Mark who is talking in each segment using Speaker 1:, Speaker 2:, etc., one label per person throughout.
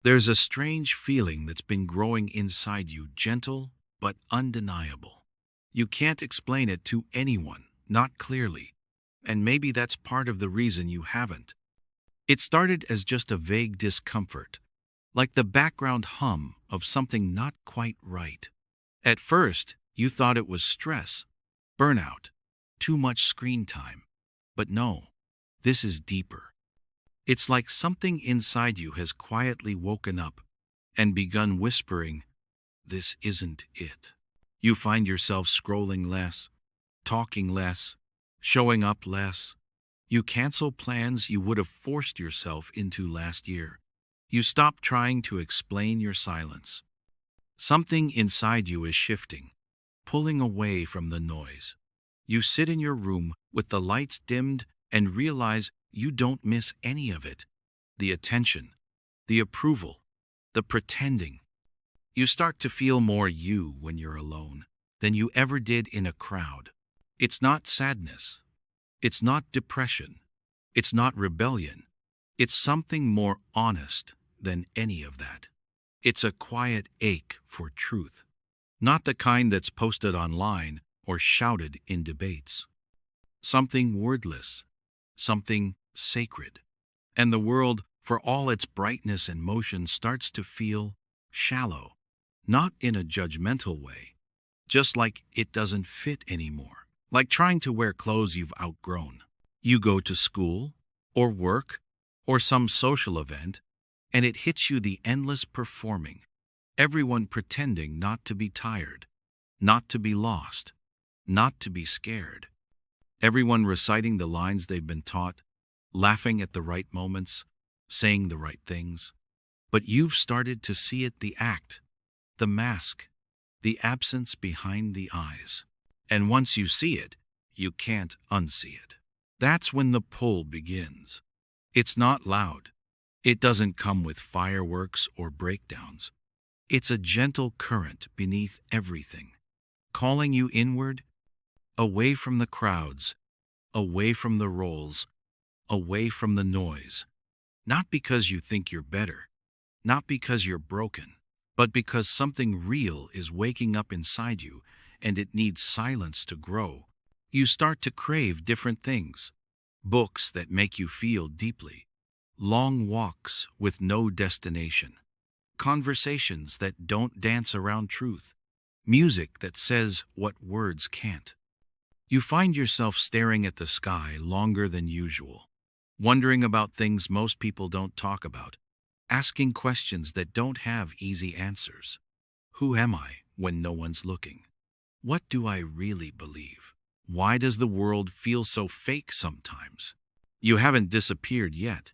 Speaker 1: There's a strange feeling that's been growing inside you, gentle but undeniable. You can't explain it to anyone, not clearly, and maybe that's part of the reason you haven't. It started as just a vague discomfort, like the background hum of something not quite right. At first, you thought it was stress, burnout, too much screen time. But no, this is deeper. It's like something inside you has quietly woken up and begun whispering, "This isn't it." You find yourself scrolling less, talking less, showing up less. You cancel plans you would have forced yourself into last year. You stop trying to explain your silence. Something inside you is shifting, pulling away from the noise. You sit in your room with the lights dimmed and realize you don't miss any of it. The attention, the approval, the pretending. You start to feel more you when you're alone than you ever did in a crowd. It's not sadness. It's not depression. It's not rebellion. It's something more honest than any of that. It's a quiet ache for truth, not the kind that's posted online or shouted in debates. Something wordless, something sacred. And the world, for all its brightness and motion, starts to feel shallow, not in a judgmental way, just like it doesn't fit anymore, like trying to wear clothes you've outgrown. You go to school, or work, or some social event, and it hits you the endless performing, everyone pretending not to be tired, not to be lost, not to be scared. Everyone reciting the lines they've been taught, laughing at the right moments, saying the right things. But you've started to see it, the act, the mask, the absence behind the eyes. And once you see it, you can't unsee it. That's when the pull begins. It's not loud. It doesn't come with fireworks or breakdowns. It's a gentle current beneath everything, calling you inward, away from the crowds, away from the roles, away from the noise. Not because you think you're better, not because you're broken, but because something real is waking up inside you and it needs silence to grow. You start to crave different things. Books that make you feel deeply. Long walks with no destination. Conversations that don't dance around truth. Music that says what words can't. You find yourself staring at the sky longer than usual, wondering about things most people don't talk about, asking questions that don't have easy answers. Who am I when no one's looking? What do I really believe? Why does the world feel so fake sometimes? You haven't disappeared yet,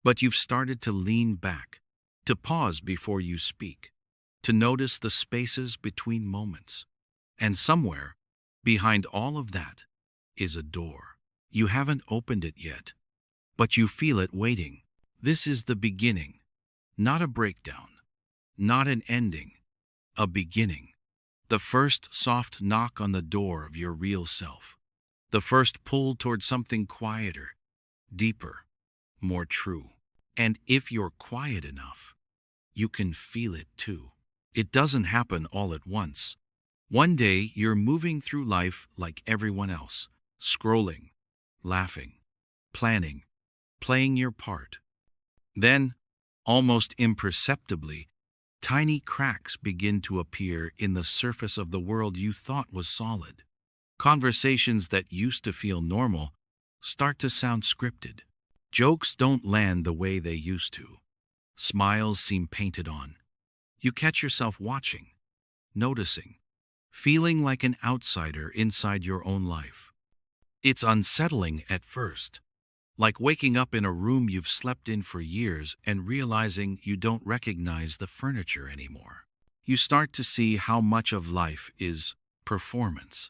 Speaker 1: but you've started to lean back, to pause before you speak, to notice the spaces between moments. And somewhere, behind all of that, is a door. You haven't opened it yet, but you feel it waiting. This is the beginning, not a breakdown, not an ending, a beginning. The first soft knock on the door of your real self. The first pull toward something quieter, deeper, more true. And if you're quiet enough, you can feel it too. It doesn't happen all at once. One day you're moving through life like everyone else, scrolling, laughing, planning, playing your part. Then, almost imperceptibly, tiny cracks begin to appear in the surface of the world you thought was solid. Conversations that used to feel normal start to sound scripted. Jokes don't land the way they used to. Smiles seem painted on. You catch yourself watching, noticing, feeling like an outsider inside your own life. It's unsettling at first, like waking up in a room you've slept in for years and realizing you don't recognize the furniture anymore. You start to see how much of life is performance.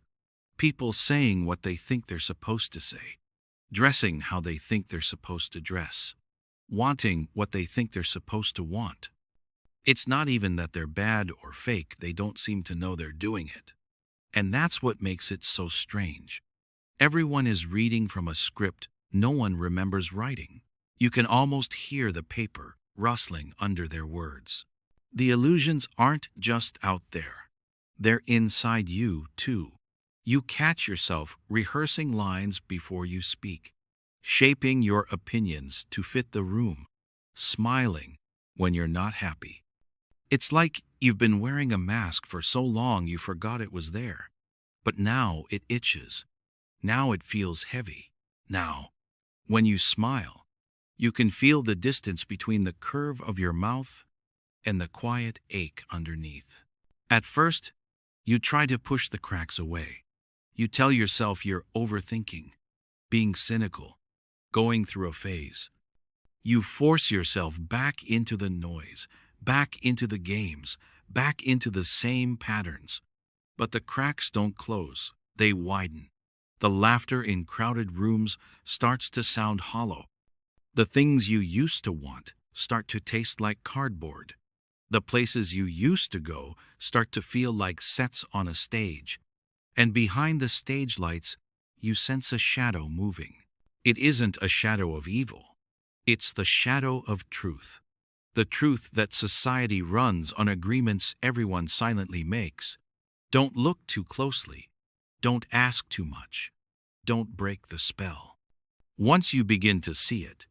Speaker 1: People saying what they think they're supposed to say, dressing how they think they're supposed to dress, wanting what they think they're supposed to want. It's not even that they're bad or fake, they don't seem to know they're doing it. And that's what makes it so strange. Everyone is reading from a script no one remembers writing. You can almost hear the paper rustling under their words. The illusions aren't just out there. They're inside you, too. You catch yourself rehearsing lines before you speak, shaping your opinions to fit the room, smiling when you're not happy. It's like you've been wearing a mask for so long you forgot it was there. But now it itches. Now it feels heavy. Now, when you smile, you can feel the distance between the curve of your mouth and the quiet ache underneath. At first, you try to push the cracks away. You tell yourself you're overthinking, being cynical, going through a phase. You force yourself back into the noise, back into the games, back into the same patterns. But the cracks don't close, they widen. The laughter in crowded rooms starts to sound hollow. The things you used to want start to taste like cardboard. The places you used to go start to feel like sets on a stage. And behind the stage lights, you sense a shadow moving. It isn't a shadow of evil. It's the shadow of truth. The truth that society runs on agreements everyone silently makes. Don't look too closely. Don't ask too much. Don't break the spell. Once you begin to see it,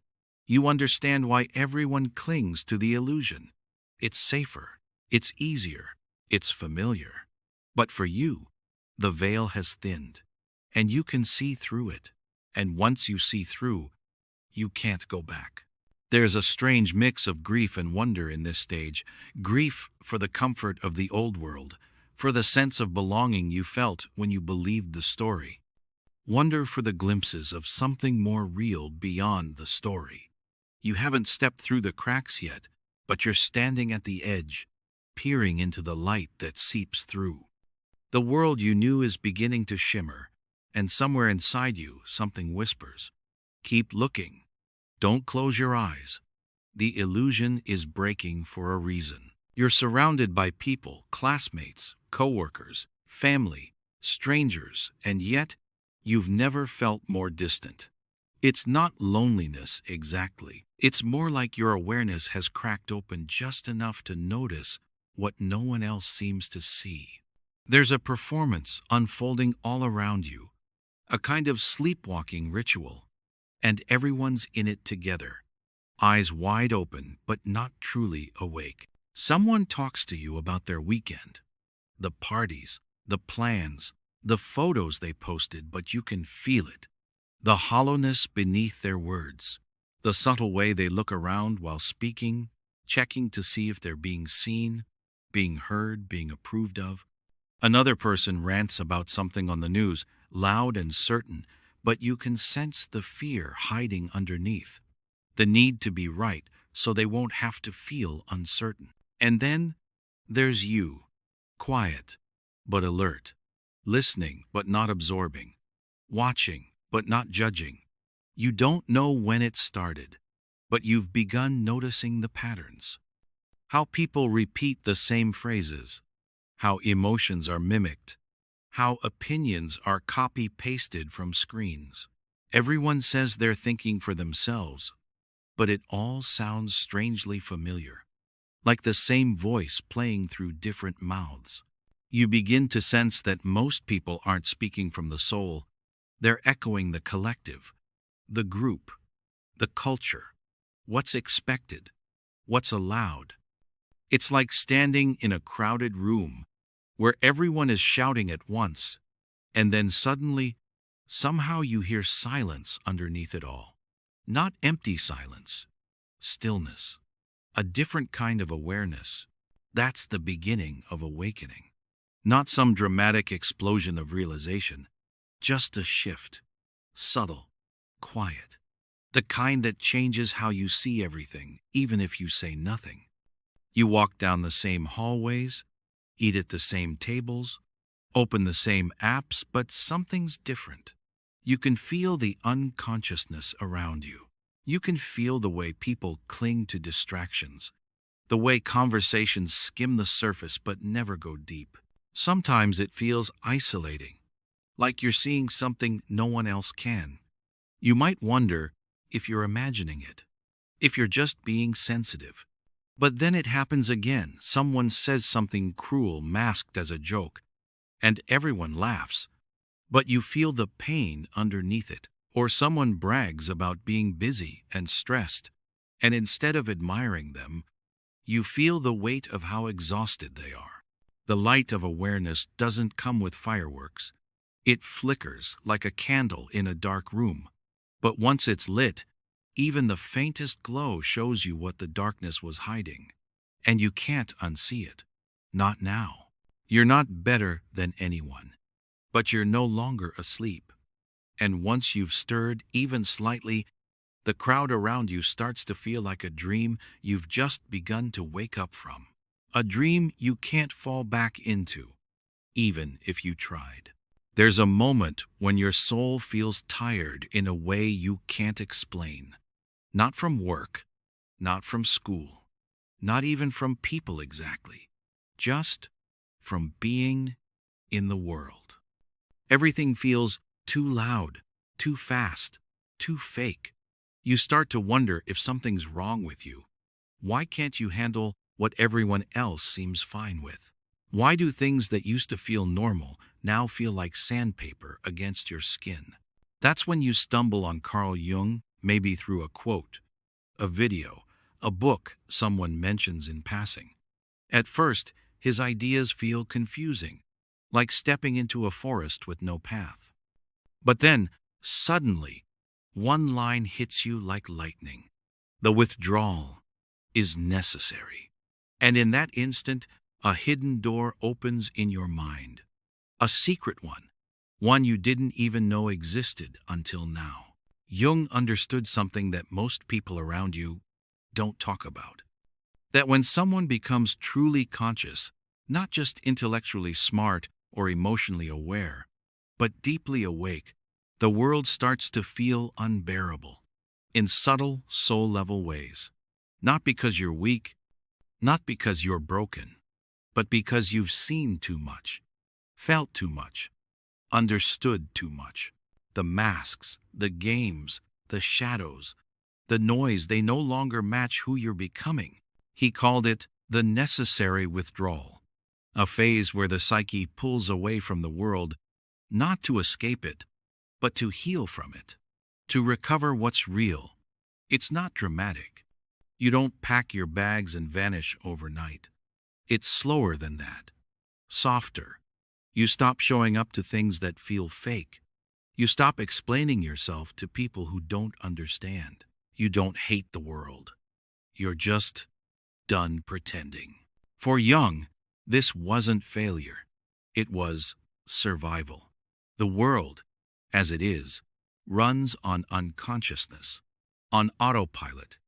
Speaker 1: you understand why everyone clings to the illusion. It's safer. It's easier. It's familiar. But for you, the veil has thinned, and you can see through it. And once you see through, you can't go back. There's a strange mix of grief and wonder in this stage. Grief for the comfort of the old world, for the sense of belonging you felt when you believed the story. Wonder for the glimpses of something more real beyond the story. You haven't stepped through the cracks yet, but you're standing at the edge, peering into the light that seeps through. The world you knew is beginning to shimmer, and somewhere inside you, something whispers, "Keep looking. Don't close your eyes." The illusion is breaking for a reason. You're surrounded by people, classmates, coworkers, family, strangers, and yet you've never felt more distant. It's not loneliness exactly. It's more like your awareness has cracked open just enough to notice what no one else seems to see. There's a performance unfolding all around you, a kind of sleepwalking ritual, and everyone's in it together, eyes wide open but not truly awake. Someone talks to you about their weekend, the parties, the plans, the photos they posted, but you can feel it. The hollowness beneath their words, the subtle way they look around while speaking, checking to see if they're being seen, being heard, being approved of. Another person rants about something on the news, loud and certain, but you can sense the fear hiding underneath, the need to be right so they won't have to feel uncertain. And then there's you, quiet but alert, listening but not absorbing, watching but not judging. You don't know when it started, but you've begun noticing the patterns. How people repeat the same phrases, how emotions are mimicked, how opinions are copy-pasted from screens. Everyone says they're thinking for themselves, but it all sounds strangely familiar, like the same voice playing through different mouths. You begin to sense that most people aren't speaking from the soul, they're echoing the collective, the group, the culture, what's expected, what's allowed. It's like standing in a crowded room where everyone is shouting at once, and then suddenly, somehow you hear silence underneath it all. Not empty silence, stillness, a different kind of awareness. That's the beginning of awakening. Not some dramatic explosion of realization, just a shift, subtle, quiet, the kind that changes how you see everything, even if you say nothing. You walk down the same hallways, eat at the same tables, open the same apps, but something's different. You can feel the unconsciousness around you. You can feel the way people cling to distractions, the way conversations skim the surface but never go deep. Sometimes it feels isolating, like you're seeing something no one else can. You might wonder if you're imagining it, if you're just being sensitive. But then it happens again. Someone says something cruel masked as a joke, and everyone laughs, but you feel the pain underneath it. Or someone brags about being busy and stressed, and instead of admiring them, you feel the weight of how exhausted they are. The light of awareness doesn't come with fireworks. It flickers like a candle in a dark room. But once it's lit, even the faintest glow shows you what the darkness was hiding. And you can't unsee it. Not now. You're not better than anyone. But you're no longer asleep. And once you've stirred even slightly, the crowd around you starts to feel like a dream you've just begun to wake up from. A dream you can't fall back into, even if you tried. There's a moment when your soul feels tired in a way you can't explain. Not from work, not from school, not even from people exactly. Just from being in the world. Everything feels too loud, too fast, too fake. You start to wonder if something's wrong with you. Why can't you handle what everyone else seems fine with? Why do things that used to feel normal now feel like sandpaper against your skin? That's when you stumble on Carl Jung, maybe through a quote, a video, a book someone mentions in passing. At first, his ideas feel confusing, like stepping into a forest with no path. But then, suddenly, one line hits you like lightning. The withdrawal is necessary. And in that instant, a hidden door opens in your mind. A secret one you didn't even know existed until now. Jung understood something that most people around you don't talk about. That when someone becomes truly conscious, not just intellectually smart or emotionally aware, but deeply awake, the world starts to feel unbearable in subtle, soul-level ways. Not because you're weak, not because you're broken, but because you've seen too much, felt too much, understood too much. The masks, the games, the shadows, the noise, they no longer match who you're becoming. He called it the necessary withdrawal, a phase where the psyche pulls away from the world, not to escape it, but to heal from it, to recover what's real. It's not dramatic. You don't pack your bags and vanish overnight. It's slower than that, softer. You stop showing up to things that feel fake. You stop explaining yourself to people who don't understand. You don't hate the world. You're just done pretending. For Jung, this wasn't failure. It was survival. The world, as it is, runs on unconsciousness, on autopilot,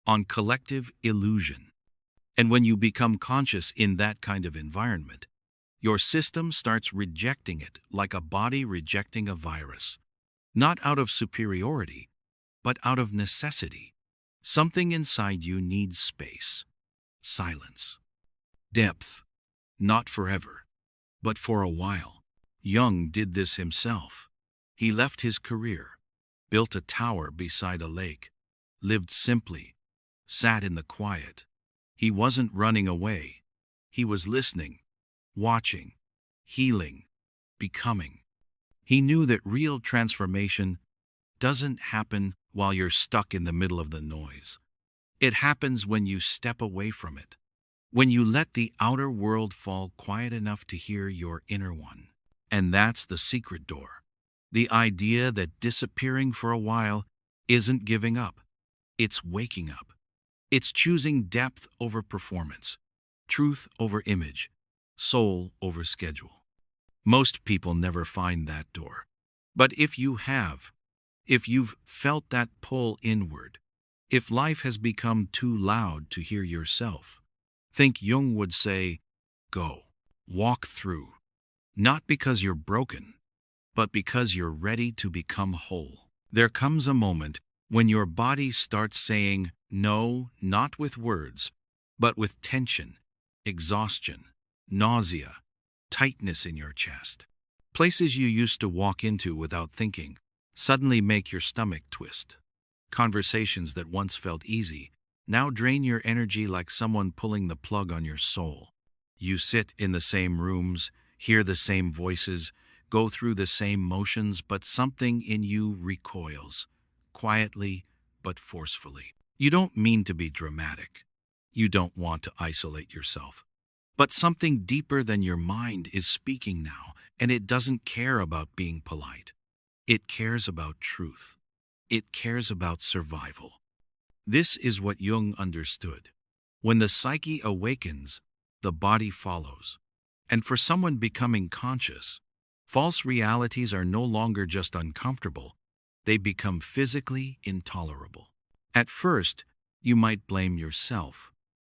Speaker 1: on collective illusion. And when you become conscious in that kind of environment, your system starts rejecting it like a body rejecting a virus. Not out of superiority, but out of necessity. Something inside you needs space, silence, depth, not forever, but for a while. Jung did this himself. He left his career, built a tower beside a lake, lived simply, sat in the quiet. He wasn't running away. He was listening, watching, healing, becoming. He knew that real transformation doesn't happen while you're stuck in the middle of the noise. It happens when you step away from it, when you let the outer world fall quiet enough to hear your inner one. And that's the secret door. The idea that disappearing for a while isn't giving up. It's waking up. It's choosing depth over performance, truth over image, soul over schedule. Most people never find that door. But if you have, if you've felt that pull inward, if life has become too loud to hear yourself, think Jung would say, go, walk through. Not because you're broken, but because you're ready to become whole. There comes a moment when your body starts saying no, not with words, but with tension, exhaustion, nausea, tightness in your chest. Places you used to walk into without thinking suddenly make your stomach twist. Conversations that once felt easy now drain your energy like someone pulling the plug on your soul. You sit in the same rooms, hear the same voices, go through the same motions, but something in you recoils, quietly but forcefully. You don't mean to be dramatic. You don't want to isolate yourself. But something deeper than your mind is speaking now, and it doesn't care about being polite. It cares about truth. It cares about survival. This is what Jung understood. When the psyche awakens, the body follows. And for someone becoming conscious, false realities are no longer just uncomfortable, they become physically intolerable. At first, you might blame yourself.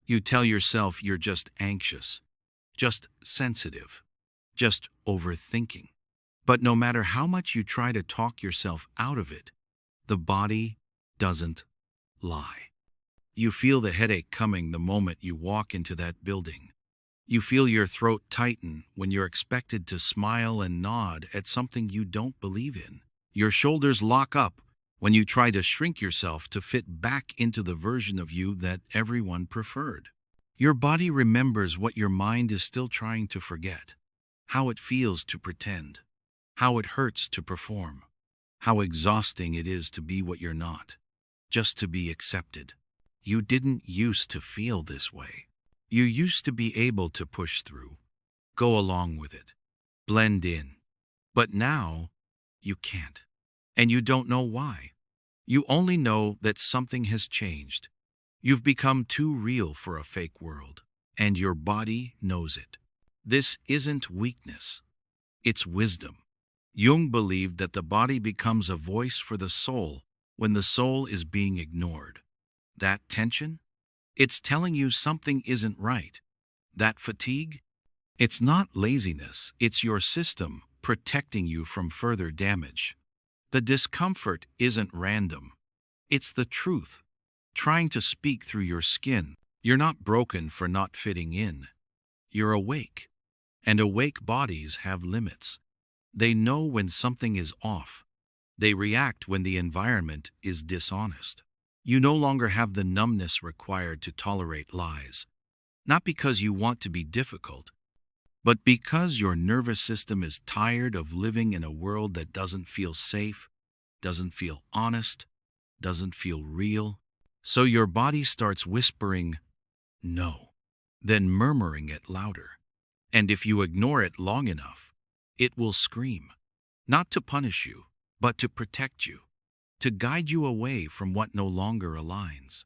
Speaker 1: You tell yourself you're just anxious, just sensitive, just overthinking. But no matter how much you try to talk yourself out of it, the body doesn't lie. You feel the headache coming the moment you walk into that building. You feel your throat tighten when you're expected to smile and nod at something you don't believe in. Your shoulders lock up when you try to shrink yourself to fit back into the version of you that everyone preferred. Your body remembers what your mind is still trying to forget. How it feels to pretend. How it hurts to perform. How exhausting it is to be what you're not. Just to be accepted. You didn't used to feel this way. You used to be able to push through, go along with it, blend in. But now, you can't. And you don't know why. You only know that something has changed. You've become too real for a fake world, and your body knows it. This isn't weakness. It's wisdom. Jung believed that the body becomes a voice for the soul when the soul is being ignored. That tension? It's telling you something isn't right. That fatigue? It's not laziness, it's your system protecting you from further damage. The discomfort isn't random. It's the truth, trying to speak through your skin. You're not broken for not fitting in. You're awake. And awake bodies have limits. They know when something is off. They react when the environment is dishonest. You no longer have the numbness required to tolerate lies, not because you want to be difficult, but because your nervous system is tired of living in a world that doesn't feel safe, doesn't feel honest, doesn't feel real. So your body starts whispering, no, then murmuring it louder. And if you ignore it long enough, it will scream, not to punish you, but to protect you. To guide you away from what no longer aligns.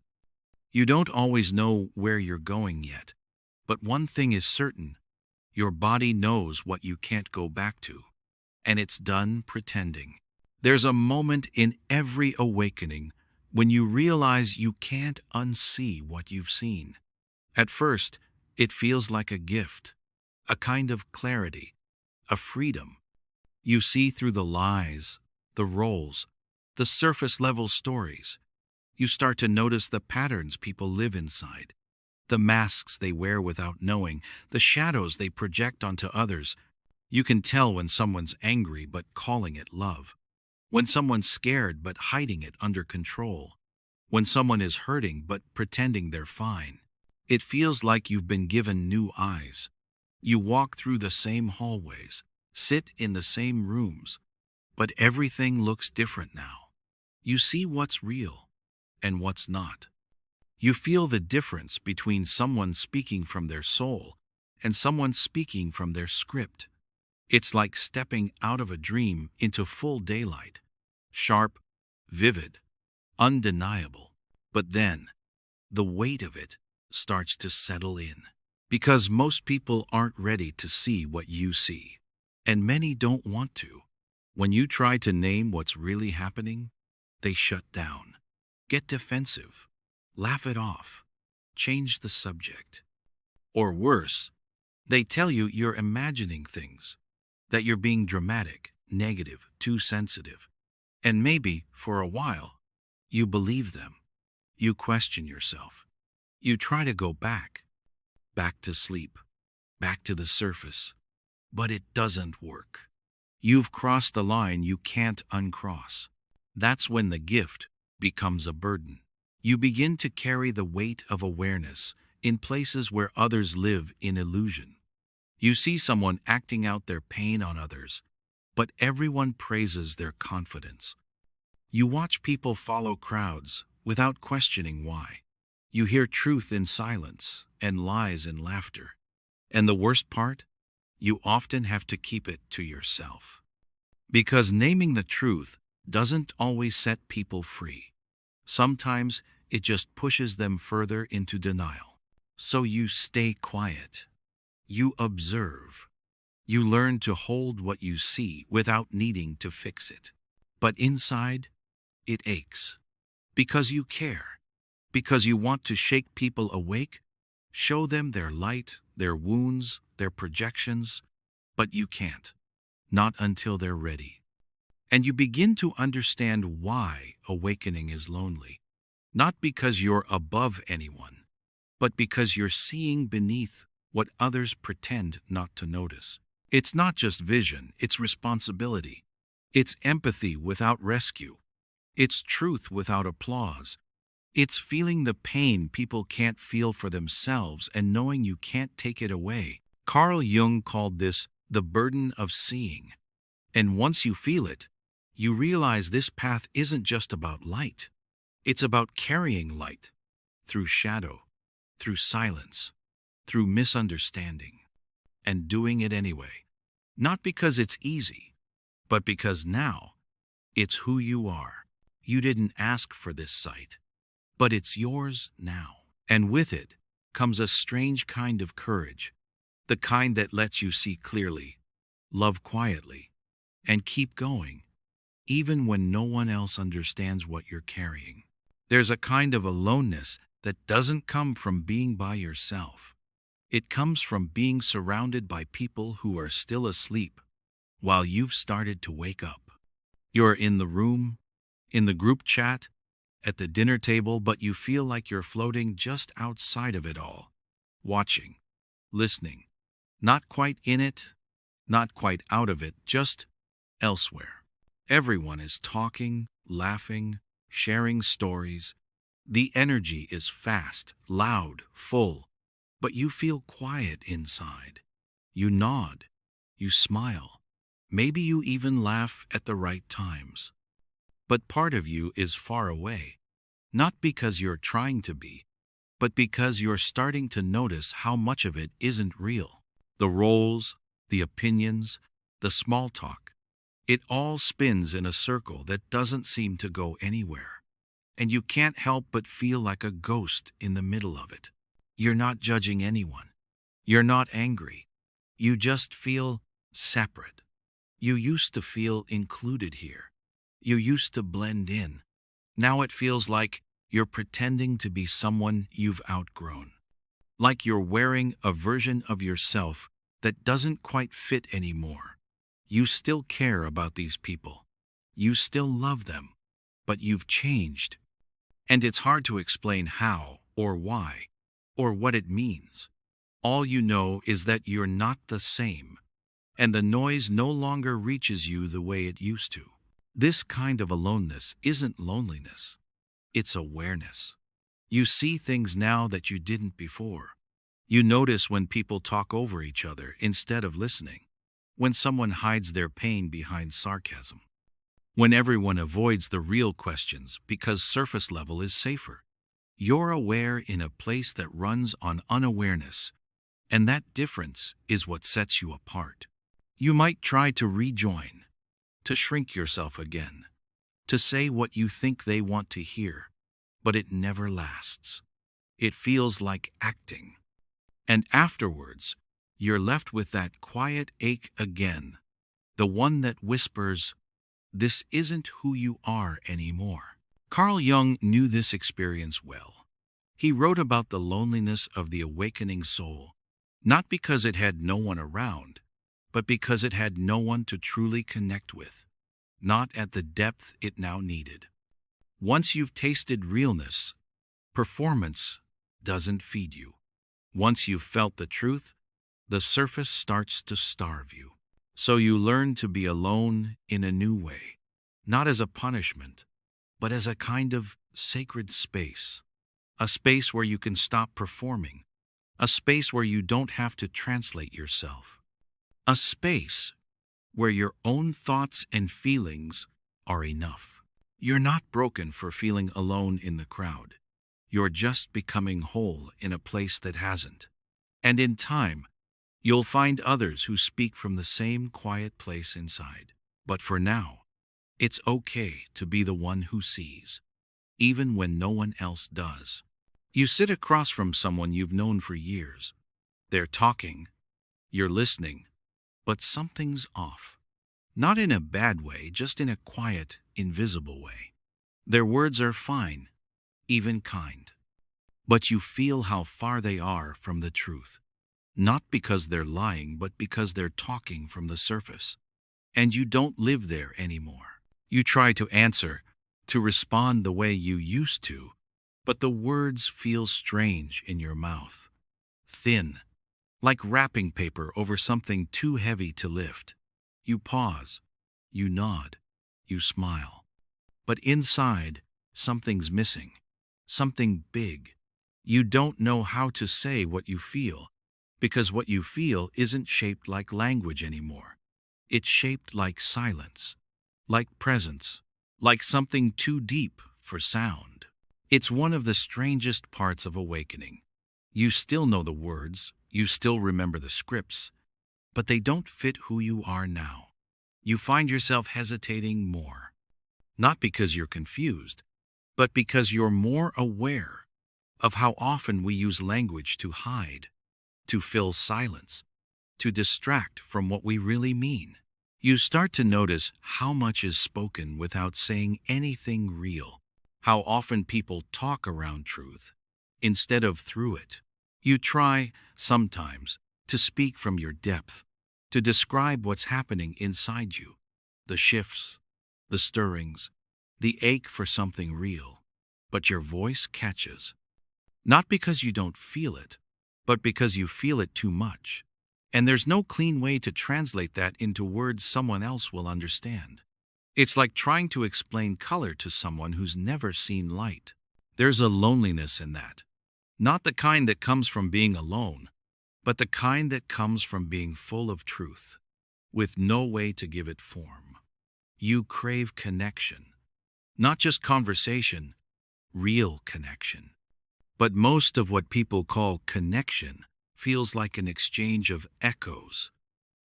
Speaker 1: You don't always know where you're going yet, but one thing is certain, your body knows what you can't go back to, and it's done pretending. There's a moment in every awakening when you realize you can't unsee what you've seen. At first, it feels like a gift, a kind of clarity, a freedom. You see through the lies, the roles, the surface-level stories. You start to notice the patterns people live inside, the masks they wear without knowing, the shadows they project onto others. You can tell when someone's angry but calling it love, when someone's scared but hiding it under control, when someone is hurting but pretending they're fine. It feels like you've been given new eyes. You walk through the same hallways, sit in the same rooms, but everything looks different now. You see what's real and what's not. You feel the difference between someone speaking from their soul and someone speaking from their script. It's like stepping out of a dream into full daylight. Sharp, vivid, undeniable. But then, the weight of it starts to settle in. Because most people aren't ready to see what you see. And many don't want to. When you try to name what's really happening, they shut down, get defensive, laugh it off, change the subject. Or worse, they tell you you're imagining things, that you're being dramatic, negative, too sensitive. And maybe, for a while, you believe them. You question yourself. You try to go back to sleep, back to the surface. But it doesn't work. You've crossed the line you can't uncross. That's when the gift, becomes a burden. You begin to carry the weight of awareness in places where others live in illusion. You see someone acting out their pain on others, but everyone praises their confidence. You watch people follow crowds without questioning why. You hear truth in silence and lies in laughter. And the worst part? You often have to keep it to yourself. Because naming the truth doesn't always set people free. Sometimes it just pushes them further into denial. So you stay quiet. You observe. You learn to hold what you see without needing to fix it. But inside, it aches. Because you care. Because you want to shake people awake, show them their light, their wounds, their projections, but you can't. Not until they're ready. And you begin to understand why awakening is lonely. Not because you're above anyone, but because you're seeing beneath what others pretend not to notice. It's not just vision, it's responsibility. It's empathy without rescue. It's truth without applause. It's feeling the pain people can't feel for themselves and knowing you can't take it away. Carl Jung called this the burden of seeing. And once you feel it, you realize this path isn't just about light. It's about carrying light through shadow, through silence, through misunderstanding, and doing it anyway. Not because it's easy, but because now it's who you are. You didn't ask for this sight, but it's yours now. And with it comes a strange kind of courage, the kind that lets you see clearly, love quietly, and keep going, even when no one else understands what you're carrying. There's a kind of aloneness that doesn't come from being by yourself. It comes from being surrounded by people who are still asleep while you've started to wake up. You're in the room, in the group chat, at the dinner table, but you feel like you're floating just outside of it all, watching, listening, not quite in it, not quite out of it, just elsewhere. Everyone is talking, laughing, sharing stories. The energy is fast, loud, full, but you feel quiet inside. You nod, you smile, maybe you even laugh at the right times. But part of you is far away, not because you're trying to be, but because you're starting to notice how much of it isn't real. The roles, the opinions, the small talk, it all spins in a circle that doesn't seem to go anywhere. And you can't help but feel like a ghost in the middle of it. You're not judging anyone. You're not angry. You just feel separate. You used to feel included here. You used to blend in. Now it feels like you're pretending to be someone you've outgrown. Like you're wearing a version of yourself that doesn't quite fit anymore. You still care about these people. You still love them. But you've changed. And it's hard to explain how or why or what it means. All you know is that you're not the same, and the noise no longer reaches you the way it used to. This kind of aloneness isn't loneliness. It's awareness. You see things now that you didn't before. You notice when people talk over each other instead of listening, when someone hides their pain behind sarcasm, when everyone avoids the real questions because surface level is safer. You're aware in a place that runs on unawareness, and that difference is what sets you apart. You might try to rejoin, to shrink yourself again, to say what you think they want to hear, but it never lasts. It feels like acting. And afterwards, you're left with that quiet ache again, the one that whispers, "This isn't who you are anymore." Carl Jung knew this experience well. He wrote about the loneliness of the awakening soul, not because it had no one around, but because it had no one to truly connect with, not at the depth it now needed. Once you've tasted realness, performance doesn't feed you. Once you've felt the truth, the surface starts to starve you. So you learn to be alone in a new way, not as a punishment, but as a kind of sacred space. A space where you can stop performing. A space where you don't have to translate yourself. A space where your own thoughts and feelings are enough. You're not broken for feeling alone in the crowd. You're just becoming whole in a place that hasn't. And in time, you'll find others who speak from the same quiet place inside. But for now, it's okay to be the one who sees, even when no one else does. You sit across from someone you've known for years. They're talking, you're listening, but something's off. Not in a bad way, just in a quiet, invisible way. Their words are fine, even kind. But you feel how far they are from the truth. Not because they're lying, but because they're talking from the surface. And you don't live there anymore. You try to answer, to respond the way you used to, but the words feel strange in your mouth. Thin, like wrapping paper over something too heavy to lift. You pause, you nod, you smile. But inside, something's missing. Something big. You don't know how to say what you feel, because what you feel isn't shaped like language anymore. It's shaped like silence, like presence, like something too deep for sound. It's one of the strangest parts of awakening. You still know the words, you still remember the scripts, but they don't fit who you are now. You find yourself hesitating more. Not because you're confused, but because you're more aware of how often we use language to hide, to fill silence, to distract from what we really mean. You start to notice how much is spoken without saying anything real, how often people talk around truth instead of through it. You try, sometimes, to speak from your depth, to describe what's happening inside you, the shifts, the stirrings, the ache for something real, but your voice catches. Not because you don't feel it, but because you feel it too much. And there's no clean way to translate that into words someone else will understand. It's like trying to explain color to someone who's never seen light. There's a loneliness in that. Not the kind that comes from being alone, but the kind that comes from being full of truth, with no way to give it form. You crave connection. Not just conversation, real connection. But most of what people call connection feels like an exchange of echoes.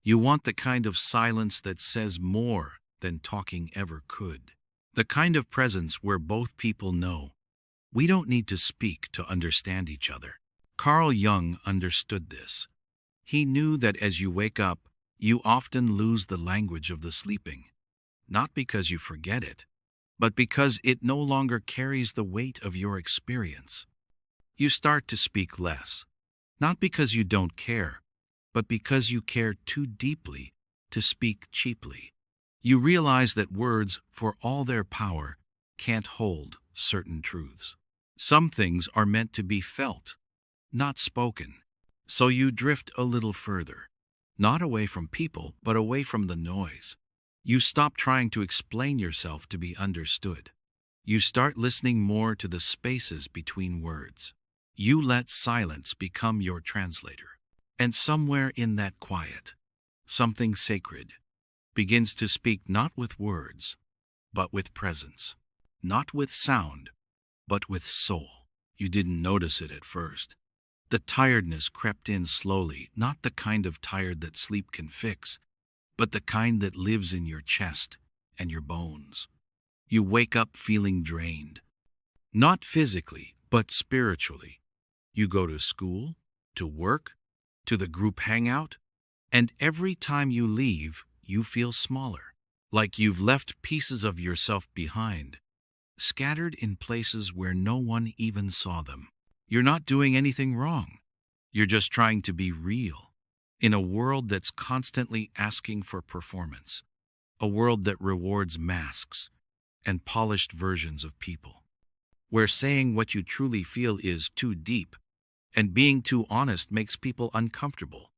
Speaker 1: You want the kind of silence that says more than talking ever could. The kind of presence where both people know, we don't need to speak to understand each other. Carl Jung understood this. He knew that as you wake up, you often lose the language of the sleeping. Not because you forget it, but because it no longer carries the weight of your experience. You start to speak less, not because you don't care, but because you care too deeply to speak cheaply. You realize that words, for all their power, can't hold certain truths. Some things are meant to be felt, not spoken. So you drift a little further, not away from people, but away from the noise. You stop trying to explain yourself to be understood. You start listening more to the spaces between words. You let silence become your translator. And somewhere in that quiet, something sacred begins to speak not with words, but with presence. Not with sound, but with soul. You didn't notice it at first. The tiredness crept in slowly, not the kind of tired that sleep can fix, but the kind that lives in your chest and your bones. You wake up feeling drained. Not physically, but spiritually. You go to school, to work, to the group hangout, and every time you leave, you feel smaller, like you've left pieces of yourself behind, scattered in places where no one even saw them. You're not doing anything wrong. You're just trying to be real, in a world that's constantly asking for performance, a world that rewards masks and polished versions of people, where saying what you truly feel is too deep, and being too honest makes people uncomfortable.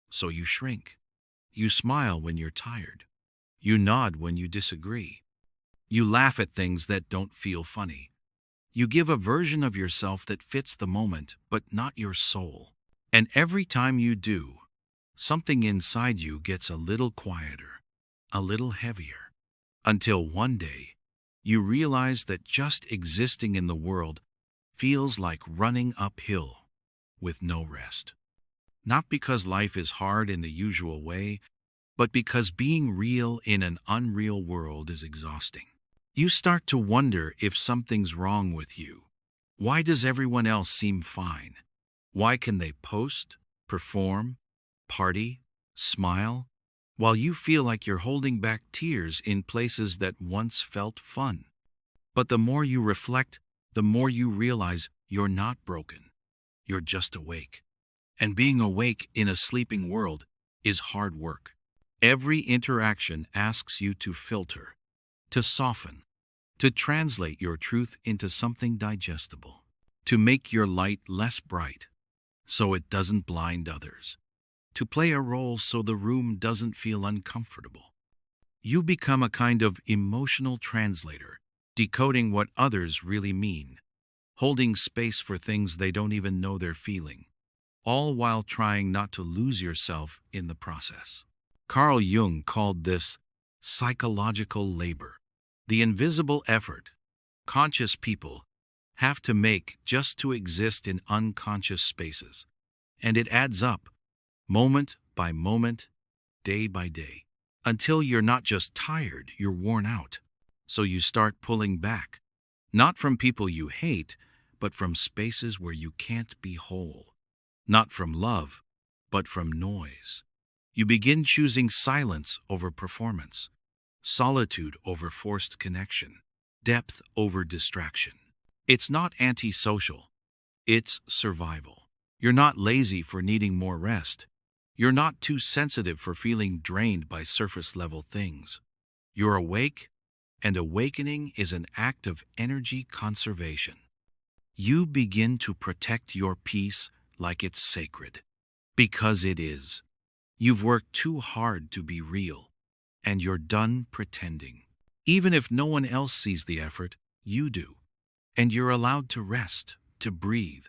Speaker 1: So you shrink. You smile when you're tired. You nod when you disagree. You laugh at things that don't feel funny. You give a version of yourself that fits the moment, but not your soul. And every time you do, something inside you gets a little quieter, a little heavier, until one day, you realize that just existing in the world feels like running uphill with no rest. Not because life is hard in the usual way, but because being real in an unreal world is exhausting. You start to wonder if something's wrong with you. Why does everyone else seem fine? Why can they post, perform, party, smile, while you feel like you're holding back tears in places that once felt fun? But the more you reflect, the more you realize you're not broken. You're just awake. And being awake in a sleeping world is hard work. Every interaction asks you to filter, to soften, to translate your truth into something digestible, to make your light less bright so it doesn't blind others, to play a role so the room doesn't feel uncomfortable. You become a kind of emotional translator, decoding what others really mean, holding space for things they don't even know they're feeling, all while trying not to lose yourself in the process. Carl Jung called this psychological labor, the invisible effort conscious people have to make just to exist in unconscious spaces. And it adds up, moment by moment, day by day, until you're not just tired, you're worn out. So you start pulling back, not from people you hate, but from spaces where you can't be whole. Not from love, but from noise. You begin choosing silence over performance, solitude over forced connection, depth over distraction. It's not antisocial, it's survival. You're not lazy for needing more rest. You're not too sensitive for feeling drained by surface-level things. You're awake, and awakening is an act of energy conservation. You begin to protect your peace like it's sacred. Because it is. You've worked too hard to be real, and you're done pretending. Even if no one else sees the effort, you do. And you're allowed to rest, to breathe,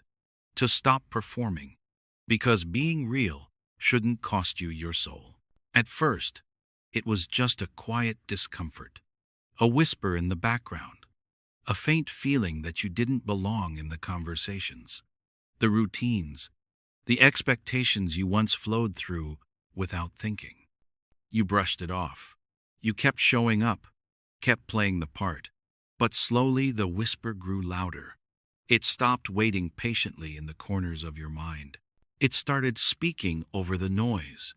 Speaker 1: to stop performing, because being real shouldn't cost you your soul. At first, it was just a quiet discomfort, a whisper in the background, a faint feeling that you didn't belong in the conversations, the routines, the expectations you once flowed through without thinking. You brushed it off. You kept showing up, kept playing the part. But slowly the whisper grew louder. It stopped waiting patiently in the corners of your mind. It started speaking over the noise.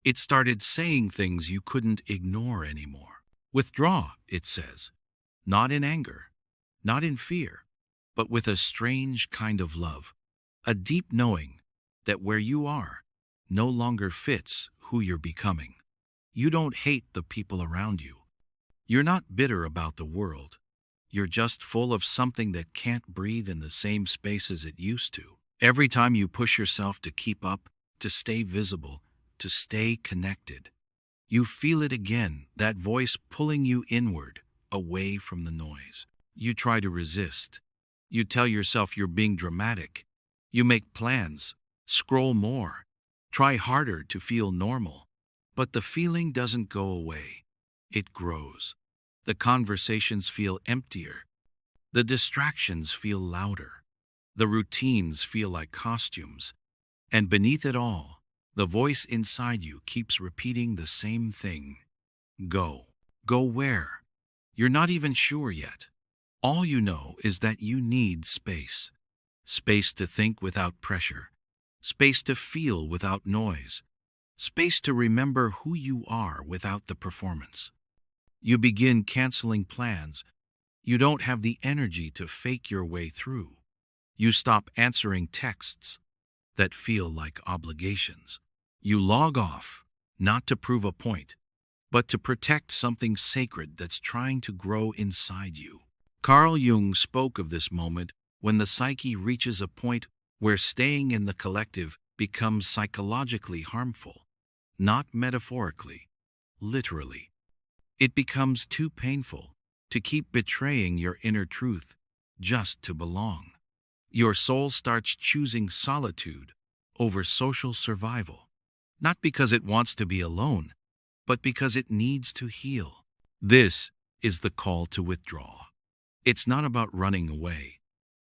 Speaker 1: It started saying things you couldn't ignore anymore. Withdraw, it says. Not in anger, not in fear, but with a strange kind of love. A deep knowing that where you are no longer fits who you're becoming. You don't hate the people around you. You're not bitter about the world. You're just full of something that can't breathe in the same space as it used to. Every time you push yourself to keep up, to stay visible, to stay connected, you feel it again, that voice pulling you inward, away from the noise. You try to resist. You tell yourself you're being dramatic. You make plans, scroll more, try harder to feel normal. But the feeling doesn't go away. It grows. The conversations feel emptier. The distractions feel louder. The routines feel like costumes. And beneath it all, the voice inside you keeps repeating the same thing. Go. Go where? You're not even sure yet. All you know is that you need space. Space to think without pressure. Space to feel without noise. Space to remember who you are without the performance. You begin canceling plans. You don't have the energy to fake your way through. You stop answering texts that feel like obligations. You log off, not to prove a point, but to protect something sacred that's trying to grow inside you. Carl Jung spoke of this moment when the psyche reaches a point where staying in the collective becomes psychologically harmful, not metaphorically, literally. It becomes too painful, to keep betraying your inner truth just to belong. Your soul starts choosing solitude over social survival, not because it wants to be alone, but because it needs to heal. This is the call to withdraw. It's not about running away.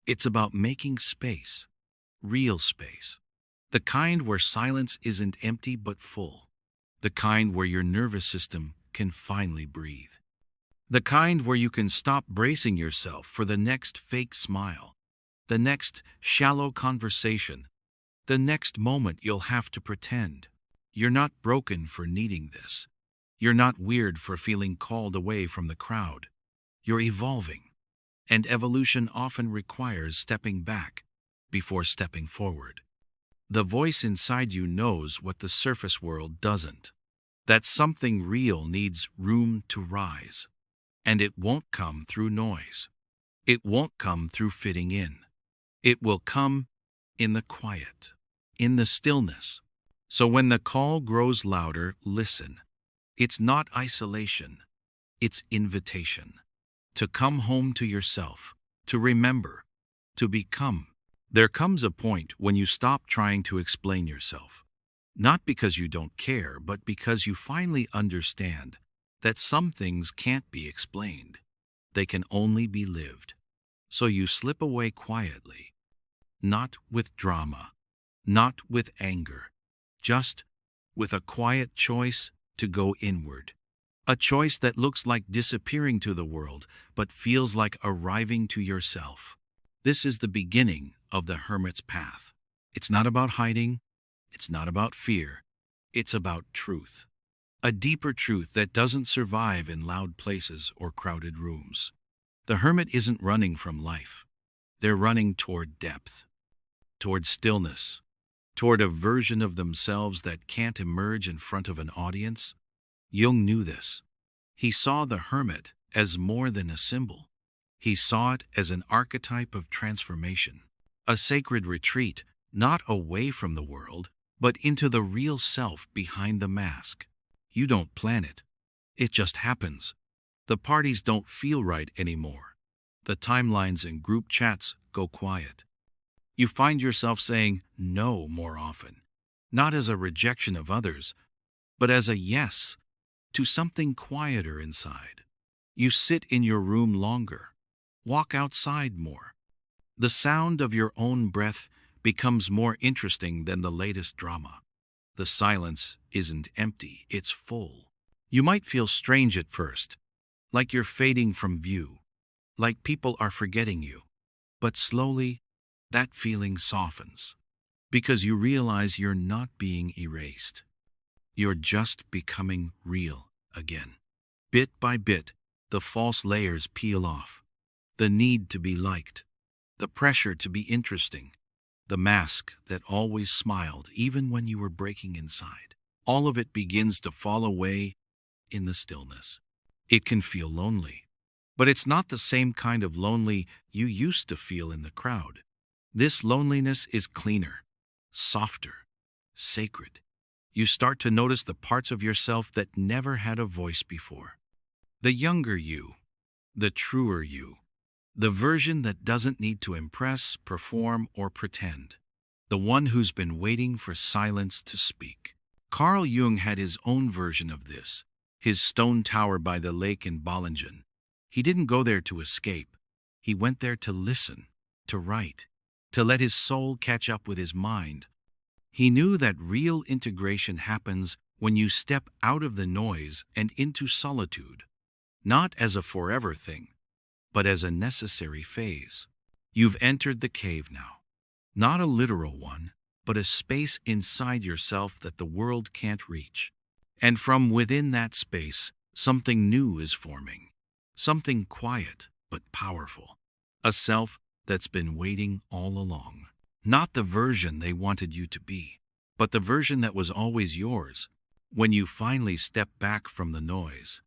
Speaker 1: It's about making space, real space. The kind where silence isn't empty but full. The kind where your nervous system can finally breathe. The kind where you can stop bracing yourself for the next fake smile, the next shallow conversation, the next moment you'll have to pretend. You're not broken for needing this. You're not weird for feeling called away from the crowd. You're evolving, and evolution often requires stepping back before stepping forward. The voice inside you knows what the surface world doesn't. That something real needs room to rise. And it won't come through noise. It won't come through fitting in. It will come in the quiet, in the stillness. So when the call grows louder, listen. It's not isolation. It's invitation. To come home to yourself, to remember, to become. There comes a point when you stop trying to explain yourself. Not because you don't care, but because you finally understand that some things can't be explained. They can only be lived. So you slip away quietly, not with drama, not with anger, just with a quiet choice to go inward. A choice that looks like disappearing to the world, but feels like arriving to yourself. This is the beginning of the hermit's path. It's not about hiding. It's not about fear. It's about truth. A deeper truth that doesn't survive in loud places or crowded rooms. The hermit isn't running from life. They're running toward depth, toward stillness, toward a version of themselves that can't emerge in front of an audience. Jung knew this. He saw the hermit as more than a symbol. He saw it as an archetype of transformation, a sacred retreat, not away from the world, but into the real self behind the mask. You don't plan it. It just happens. The parties don't feel right anymore. The timelines and group chats go quiet. You find yourself saying no more often, not as a rejection of others, but as a yes to something quieter inside. You sit in your room longer, walk outside more. The sound of your own breath becomes more interesting than the latest drama. The silence isn't empty, it's full. You might feel strange at first, like you're fading from view, like people are forgetting you. But slowly, that feeling softens, because you realize you're not being erased. You're just becoming real again. Bit by bit, the false layers peel off. The need to be liked, the pressure to be interesting, the mask that always smiled even when you were breaking inside. All of it begins to fall away in the stillness. It can feel lonely, but it's not the same kind of lonely you used to feel in the crowd. This loneliness is cleaner, softer, sacred. You start to notice the parts of yourself that never had a voice before. The younger you, the truer you, the version that doesn't need to impress, perform, or pretend. The one who's been waiting for silence to speak. Carl Jung had his own version of this, his stone tower by the lake in Bollingen. He didn't go there to escape. He went there to listen, to write, to let his soul catch up with his mind. He knew that real integration happens when you step out of the noise and into solitude, not as a forever thing, but as a necessary phase. You've entered the cave now. Not a literal one, but a space inside yourself that the world can't reach. And from within that space, something new is forming. Something quiet, but powerful. A self that's been waiting all along. Not the version they wanted you to be, but the version that was always yours. When you finally step back from the noise,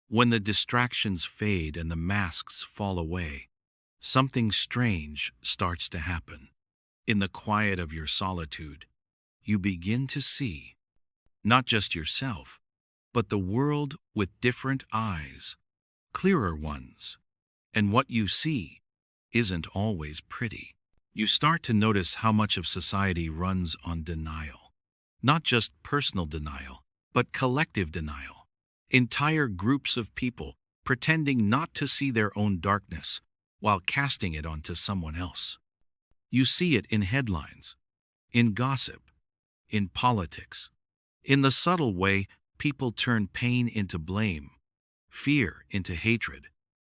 Speaker 1: when the distractions fade and the masks fall away, something strange starts to happen. In the quiet of your solitude, you begin to see not just yourself, but the world with different eyes. clearer ones. And what you see isn't always pretty. You start to notice how much of society runs on denial. Not just personal denial, but collective denial. Entire groups of people pretending not to see their own darkness while casting it onto someone else. You see it in headlines, in gossip, in politics. In the subtle way, people turn pain into blame, fear into hatred,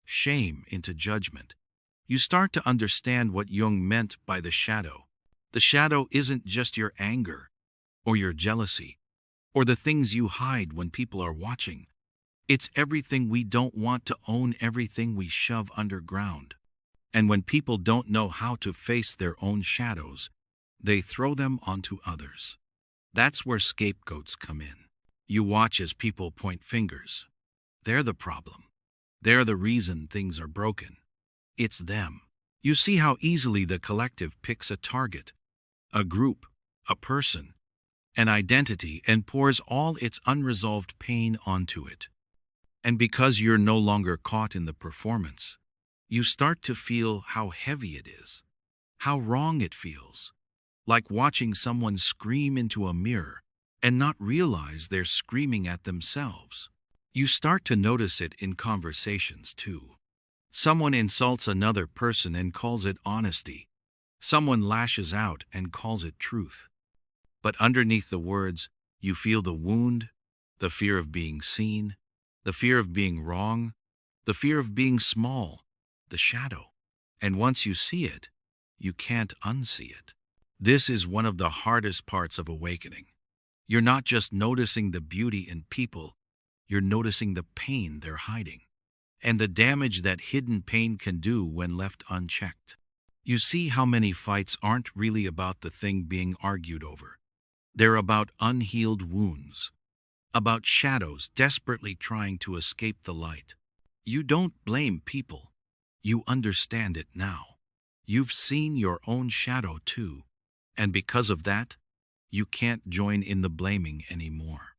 Speaker 1: shame into judgment. You start to understand what Jung meant by the shadow. The shadow isn't just your anger, or your jealousy, or the things you hide when people are watching. It's everything we don't want to own, everything we shove underground. And when people don't know how to face their own shadows, they throw them onto others. That's where scapegoats come in. You watch as people point fingers. They're the problem. They're the reason things are broken. It's them. You see how easily the collective picks a target, a group, a person, an identity, and pours all its unresolved pain onto it. And because you're no longer caught in the performance, you start to feel how heavy it is, how wrong it feels, like watching someone scream into a mirror and not realize they're screaming at themselves. You start to notice it in conversations too. Someone insults another person and calls it honesty. Someone lashes out and calls it truth. But underneath the words, you feel the wound, the fear of being seen, the fear of being wrong, the fear of being small, the shadow. And once you see it, you can't unsee it. This is one of the hardest parts of awakening. You're not just noticing the beauty in people, you're noticing the pain they're hiding, and the damage that hidden pain can do when left unchecked. You see how many fights aren't really about the thing being argued over. They're about unhealed wounds, about shadows desperately trying to escape the light. You don't blame people. You understand it now. You've seen your own shadow too, and because of that, you can't join in the blaming anymore.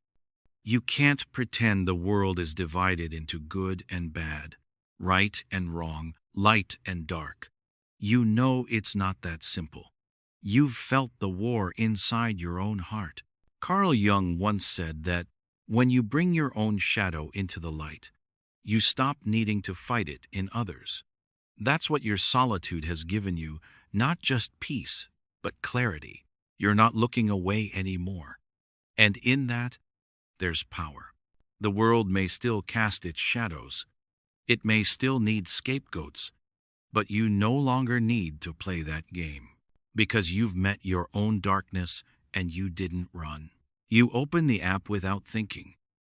Speaker 1: You can't pretend the world is divided into good and bad, right and wrong, light and dark. You know it's not that simple. You've felt the war inside your own heart. Carl Jung once said that when you bring your own shadow into the light, you stop needing to fight it in others. That's what your solitude has given you, not just peace, but clarity. You're not looking away anymore. And in that, there's power. The world may still cast its shadows. It may still need scapegoats, but you no longer need to play that game. Because you've met your own darkness and you didn't run. You open the app without thinking.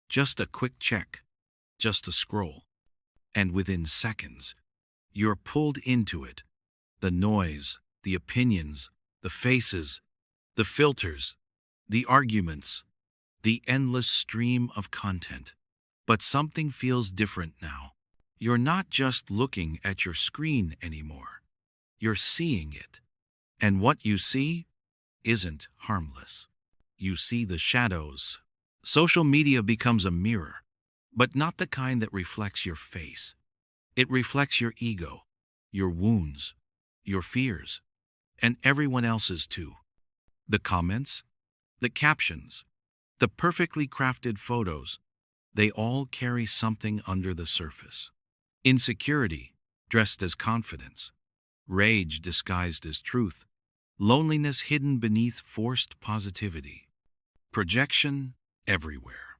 Speaker 1: Just a quick check. Just a scroll. And within seconds, you're pulled into it. The noise, the opinions, the faces, the filters, the arguments, the endless stream of content. But something feels different now. You're not just looking at your screen anymore. You're seeing it. And what you see isn't harmless. You see the shadows. Social media becomes a mirror, but not the kind that reflects your face. It reflects your ego, your wounds, your fears, and everyone else's too. The comments, the captions, the perfectly crafted photos, they all carry something under the surface. Insecurity, dressed as confidence. Rage disguised as truth. Loneliness hidden beneath forced positivity. Projection everywhere.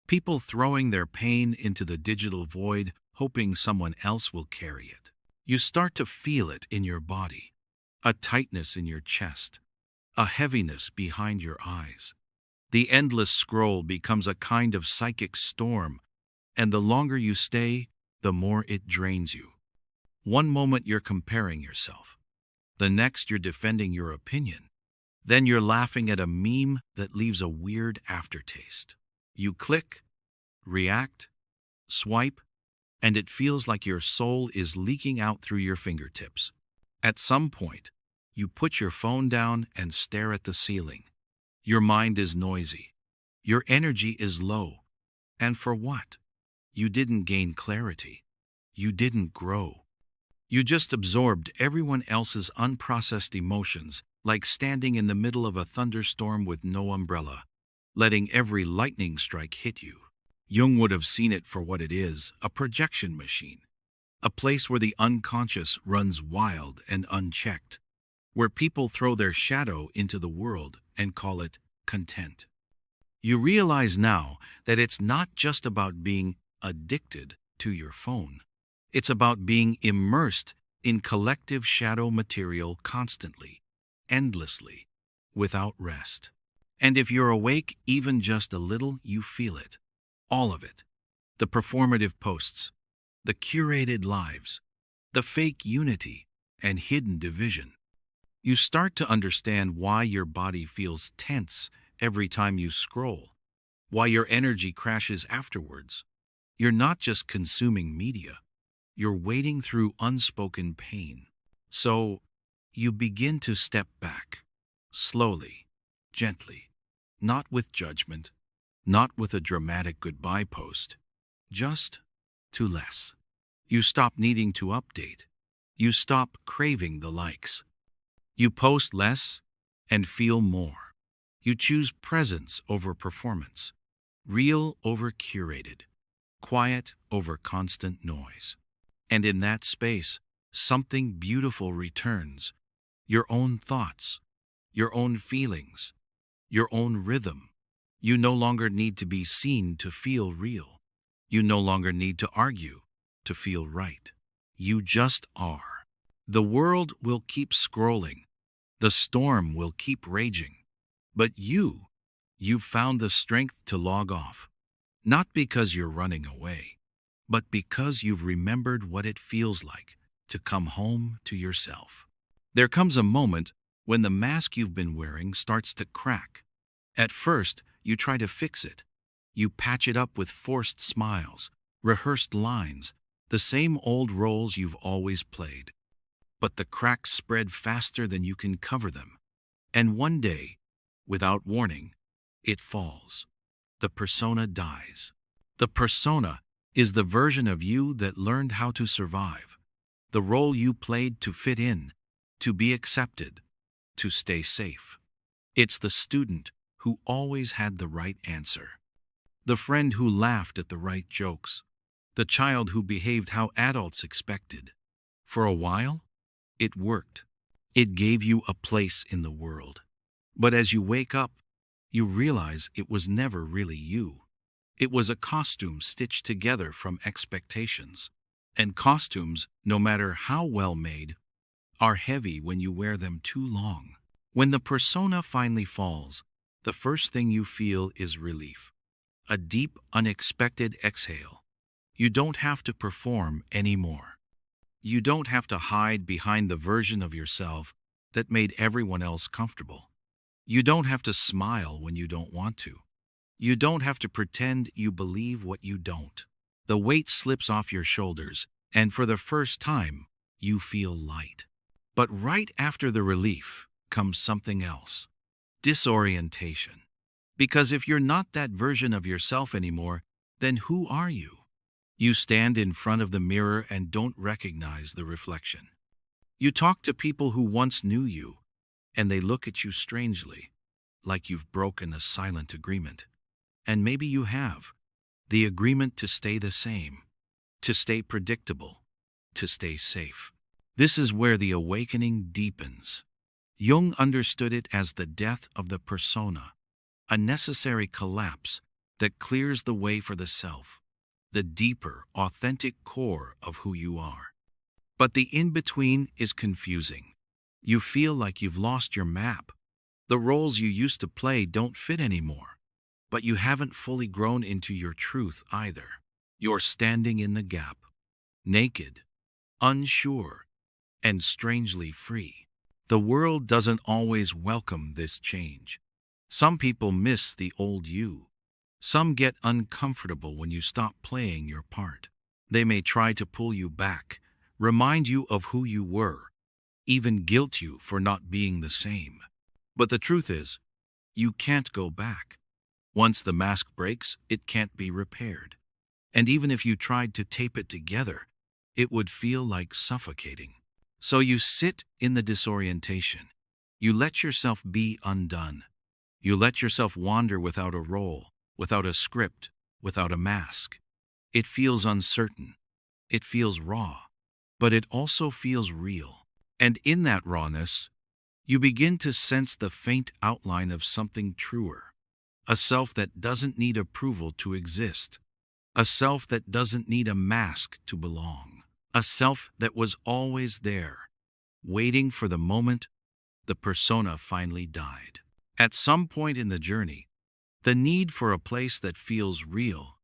Speaker 1: People throwing their pain into the digital void, hoping someone else will carry it. You start to feel it in your body. A tightness in your chest. A heaviness behind your eyes. The endless scroll becomes a kind of psychic storm, and the longer you stay, the more it drains you. One moment you're comparing yourself. The next you're defending your opinion. Then you're laughing at a meme that leaves a weird aftertaste. You click, react, swipe, and it feels like your soul is leaking out through your fingertips. At some point, you put your phone down and stare at the ceiling. Your mind is noisy. Your energy is low. And for what? You didn't gain clarity. You didn't grow. You just absorbed everyone else's unprocessed emotions, like standing in the middle of a thunderstorm with no umbrella, letting every lightning strike hit you. Jung would have seen it for what it is, a projection machine, a place where the unconscious runs wild and unchecked, where people throw their shadow into the world and call it content. You realize now that it's not just about being addicted to your phone. It's about being immersed in collective shadow material constantly, endlessly, without rest. And if you're awake even just a little, you feel it. All of it. The performative posts, the curated lives, the fake unity, and hidden division. You start to understand why your body feels tense every time you scroll, why your energy crashes afterwards. You're not just consuming media, you're wading through unspoken pain. So, you begin to step back, slowly, gently, not with judgment, not with a dramatic goodbye post, just to less. You stop needing to update. You stop craving the likes. You post less and feel more. You choose presence over performance, real over curated, quiet over constant noise. And in that space, something beautiful returns. Your own thoughts, your own feelings, your own rhythm. You no longer need to be seen to feel real. You no longer need to argue to feel right. You just are. The world will keep scrolling. The storm will keep raging. But you've found the strength to log off. Not because you're running away, but because you've remembered what it feels like to come home to yourself. There comes a moment when the mask you've been wearing starts to crack. At first, you try to fix it. You patch it up with forced smiles, rehearsed lines, the same old roles you've always played. But the cracks spread faster than you can cover them. And one day, without warning, it falls. The persona dies. The persona is the version of you that learned how to survive, the role you played to fit in, to be accepted, to stay safe. It's the student who always had the right answer, the friend who laughed at the right jokes, the child who behaved how adults expected. For a while, it worked. It gave you a place in the world. But as you wake up, you realize it was never really you. It was a costume stitched together from expectations. And costumes, no matter how well made, are heavy when you wear them too long. When the persona finally falls, the first thing you feel is relief. A deep, unexpected exhale. You don't have to perform anymore. You don't have to hide behind the version of yourself that made everyone else comfortable. You don't have to smile when you don't want to. You don't have to pretend you believe what you don't. The weight slips off your shoulders, and for the first time, you feel light. But right after the relief comes something else. Disorientation. Because if you're not that version of yourself anymore, then who are you? You stand in front of the mirror and don't recognize the reflection. You talk to people who once knew you, and they look at you strangely, like you've broken a silent agreement. And maybe you have. The agreement to stay the same, to stay predictable, to stay safe. This is where the awakening deepens. Jung understood it as the death of the persona, a necessary collapse that clears the way for the self, the deeper, authentic core of who you are. But the in-between is confusing. You feel like you've lost your map. The roles you used to play don't fit anymore. But you haven't fully grown into your truth either. You're standing in the gap, naked, unsure, and strangely free. The world doesn't always welcome this change. Some people miss the old you. Some get uncomfortable when you stop playing your part. They may try to pull you back, remind you of who you were, even guilt you for not being the same. But the truth is, you can't go back. Once the mask breaks, it can't be repaired. And even if you tried to tape it together, it would feel like suffocating. So you sit in the disorientation. You let yourself be undone. You let yourself wander without a role, without a script, without a mask. It feels uncertain. It feels raw. But it also feels real. And in that rawness, you begin to sense the faint outline of something truer. A self that doesn't need approval to exist. A self that doesn't need a mask to belong. A self that was always there, waiting for the moment the persona finally died. At some point in the journey, the need for a place that feels real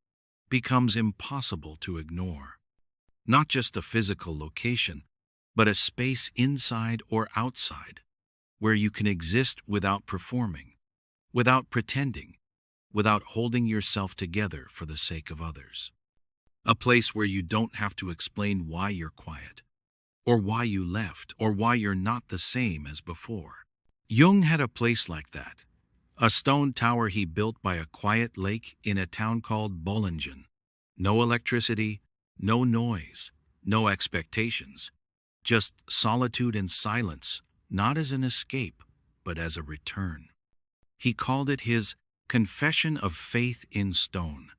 Speaker 1: becomes impossible to ignore. Not just a physical location, but a space inside or outside, where you can exist without performing, without pretending, without holding yourself together for the sake of others. A place where you don't have to explain why you're quiet, or why you left, or why you're not the same as before. Jung had a place like that, a stone tower he built by a quiet lake in a town called Bollingen. No electricity, no noise, no expectations, just solitude and silence, not as an escape, but as a return. He called it his confession of faith in stone,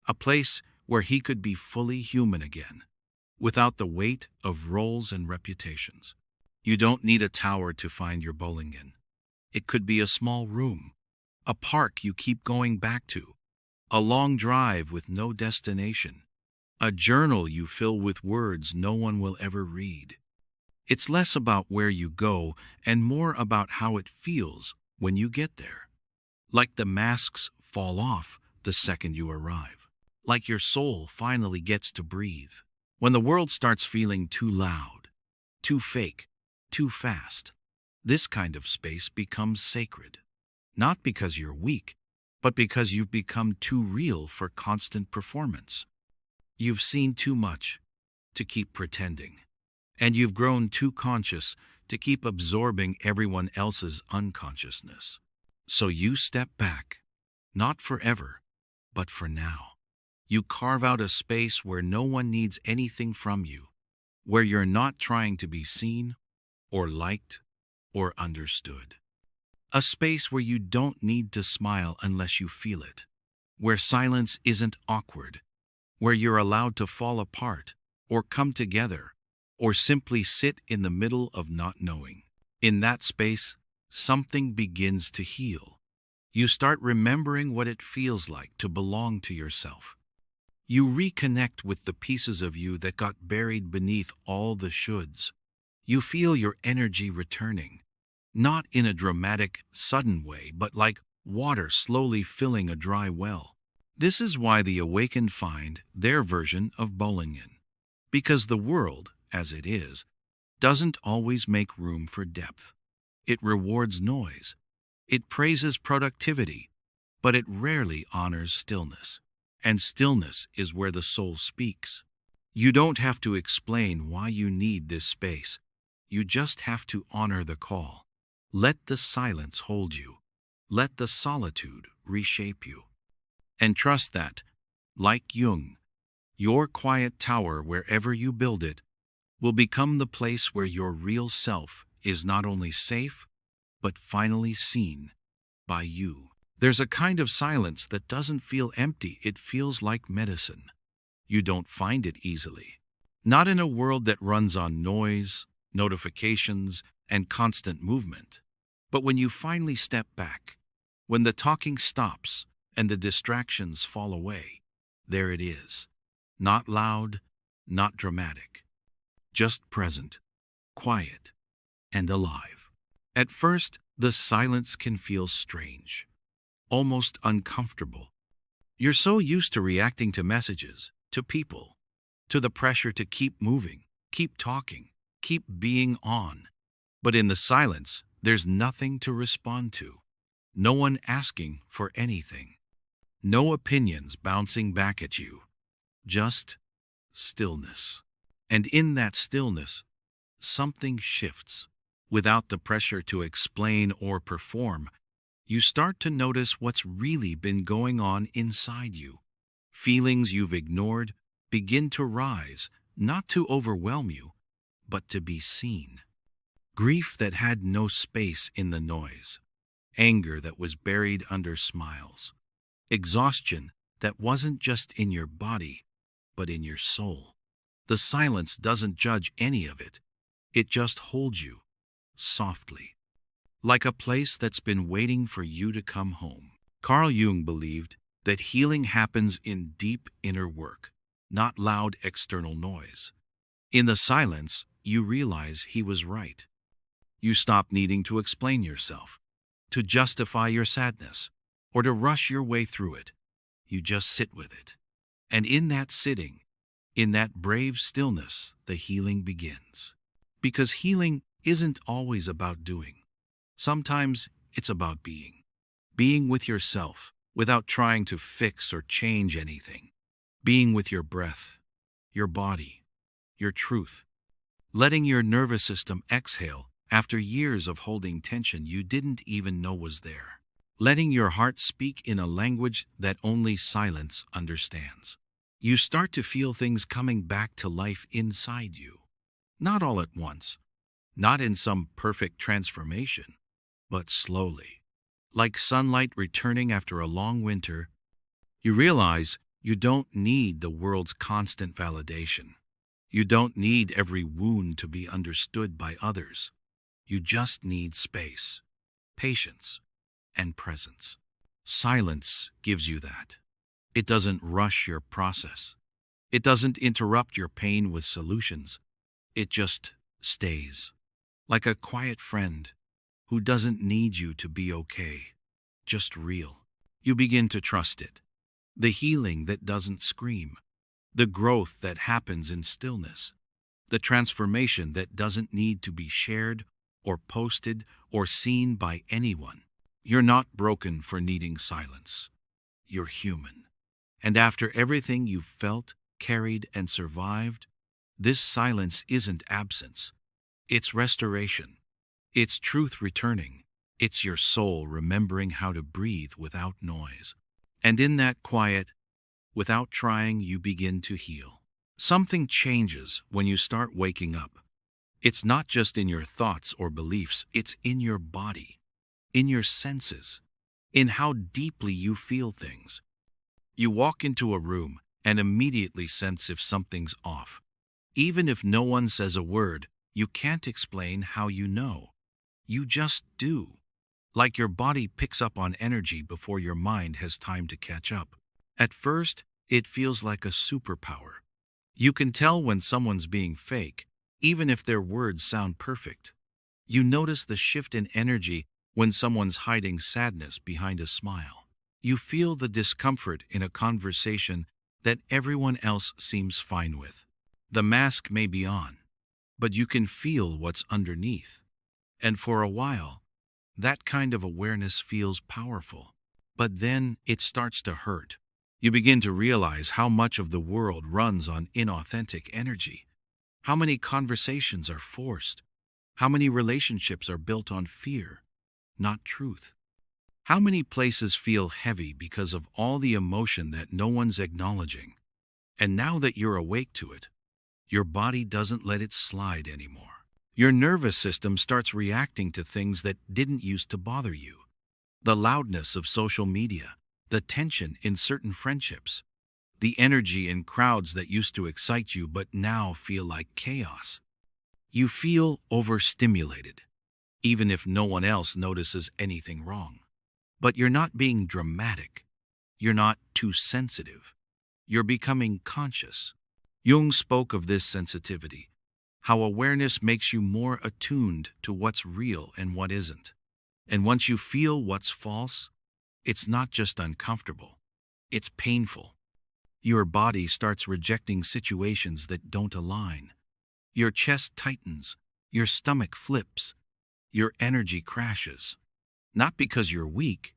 Speaker 1: a place where he could be fully human again, without the weight of roles and reputations. You don't need a tower to find your Bollingen. It could be a small room, a park you keep going back to, a long drive with no destination, a journal you fill with words no one will ever read. It's less about where you go and more about how it feels when you get there. Like the masks fall off the second you arrive. Like your soul finally gets to breathe. When the world starts feeling too loud, too fake, too fast, this kind of space becomes sacred. Not because you're weak, but because you've become too real for constant performance. You've seen too much to keep pretending, and you've grown too conscious to keep absorbing everyone else's unconsciousness. So you step back, not forever, but for now. You carve out a space where no one needs anything from you, where you're not trying to be seen, or liked, or understood. A space where you don't need to smile unless you feel it, where silence isn't awkward, where you're allowed to fall apart, or come together, or simply sit in the middle of not knowing. In that space, something begins to heal. You start remembering what it feels like to belong to yourself. You reconnect with the pieces of you that got buried beneath all the shoulds. You feel your energy returning, not in a dramatic, sudden way, but like water slowly filling a dry well. This is why the awakened find their version of Bollingen. Because the world, as it is, doesn't always make room for depth. It rewards noise. It praises productivity, but it rarely honors stillness. And stillness is where the soul speaks. You don't have to explain why you need this space. You just have to honor the call. Let the silence hold you. Let the solitude reshape you. And trust that, like Jung, your quiet tower, wherever you build it, will become the place where your real self is not only safe, but finally seen by you. There's a kind of silence that doesn't feel empty, it feels like medicine. You don't find it easily. Not in a world that runs on noise, notifications, and constant movement. But when you finally step back, when the talking stops and the distractions fall away, there it is. Not loud, not dramatic. Just present, quiet, and alive. At first, the silence can feel strange, almost uncomfortable. You're so used to reacting to messages, to people, to the pressure to keep moving, keep talking, keep being on. But in the silence, there's nothing to respond to. No one asking for anything. No opinions bouncing back at you. Just stillness. And in that stillness, something shifts. Without the pressure to explain or perform, you start to notice what's really been going on inside you. Feelings you've ignored begin to rise, not to overwhelm you, but to be seen. Grief that had no space in the noise. Anger that was buried under smiles. Exhaustion that wasn't just in your body, but in your soul. The silence doesn't judge any of it. It just holds you, softly. Like a place that's been waiting for you to come home. Carl Jung believed that healing happens in deep inner work, not loud external noise. In the silence, you realize he was right. You stop needing to explain yourself, to justify your sadness, or to rush your way through it. You just sit with it. And in that sitting, in that brave stillness, the healing begins. Because healing isn't always about doing. Sometimes it's about being. Being with yourself, without trying to fix or change anything. Being with your breath, your body, your truth. Letting your nervous system exhale after years of holding tension you didn't even know was there. Letting your heart speak in a language that only silence understands. You start to feel things coming back to life inside you. Not all at once, not in some perfect transformation, but slowly. Like sunlight returning after a long winter, you realize you don't need the world's constant validation. You don't need every wound to be understood by others. You just need space, patience, and presence. Silence gives you that. It doesn't rush your process. It doesn't interrupt your pain with solutions. It just stays. Like a quiet friend who doesn't need you to be okay, just real. You begin to trust it. The healing that doesn't scream. The growth that happens in stillness. The transformation that doesn't need to be shared or posted or seen by anyone. You're not broken for needing silence. You're human. And after everything you've felt, carried, and survived, this silence isn't absence. It's restoration. It's truth returning. It's your soul remembering how to breathe without noise. And in that quiet, without trying, you begin to heal. Something changes when you start waking up. It's not just in your thoughts or beliefs, it's in your body, in your senses, in how deeply you feel things. You walk into a room and immediately sense if something's off. Even if no one says a word, you can't explain how you know. You just do. Like your body picks up on energy before your mind has time to catch up. At first, it feels like a superpower. You can tell when someone's being fake, even if their words sound perfect. You notice the shift in energy when someone's hiding sadness behind a smile. You feel the discomfort in a conversation that everyone else seems fine with. The mask may be on, but you can feel what's underneath. And for a while, that kind of awareness feels powerful. But then it starts to hurt. You begin to realize how much of the world runs on inauthentic energy. How many conversations are forced. How many relationships are built on fear, not truth. How many places feel heavy because of all the emotion that no one's acknowledging. And now that you're awake to it, your body doesn't let it slide anymore. Your nervous system starts reacting to things that didn't used to bother you. The loudness of social media, the tension in certain friendships, the energy in crowds that used to excite you but now feel like chaos. You feel overstimulated, even if no one else notices anything wrong. But you're not being dramatic. You're not too sensitive. You're becoming conscious. Jung spoke of this sensitivity, how awareness makes you more attuned to what's real and what isn't. And once you feel what's false, it's not just uncomfortable, it's painful. Your body starts rejecting situations that don't align. Your chest tightens, your stomach flips, your energy crashes. Not because you're weak,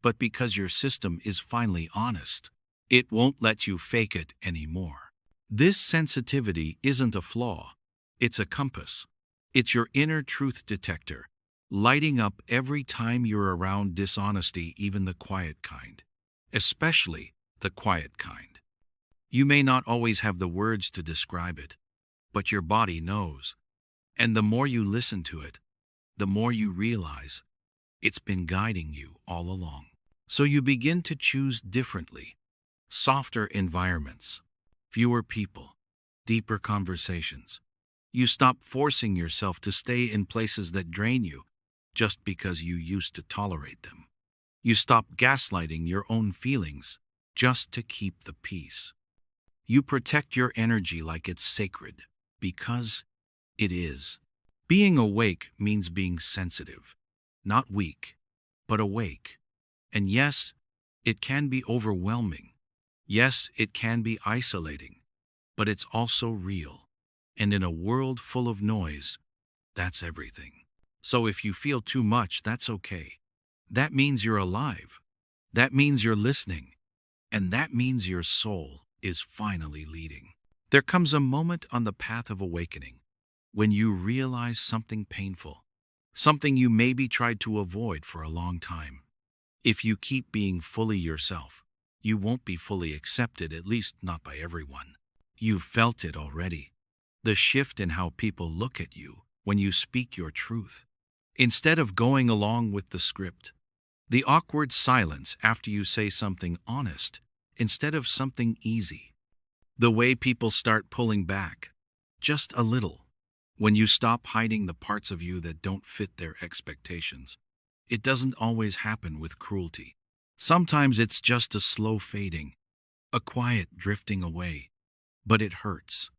Speaker 1: but because your system is finally honest. It won't let you fake it anymore. This sensitivity isn't a flaw. It's a compass. It's your inner truth detector, lighting up every time you're around dishonesty, even the quiet kind. Especially the quiet kind. You may not always have the words to describe it, but your body knows. And the more you listen to it, the more you realize it's been guiding you all along. So you begin to choose differently, softer environments, fewer people, deeper conversations. You stop forcing yourself to stay in places that drain you just because you used to tolerate them. You stop gaslighting your own feelings just to keep the peace. You protect your energy like it's sacred, because it is. Being awake means being sensitive, not weak, but awake. And yes, it can be overwhelming. Yes, it can be isolating, but it's also real. And in a world full of noise, that's everything. So if you feel too much, that's okay. That means you're alive. That means you're listening. And that means your soul is finally leading. There comes a moment on the path of awakening when you realize something painful, something you maybe tried to avoid for a long time. If you keep being fully yourself, you won't be fully accepted, at least not by everyone. You've felt it already. The shift in how people look at you when you speak your truth. Instead of going along with the script, the awkward silence after you say something honest instead of something easy. The way people start pulling back, just a little, when you stop hiding the parts of you that don't fit their expectations. It doesn't always happen with cruelty. Sometimes it's just a slow fading, a quiet drifting away. But it hurts.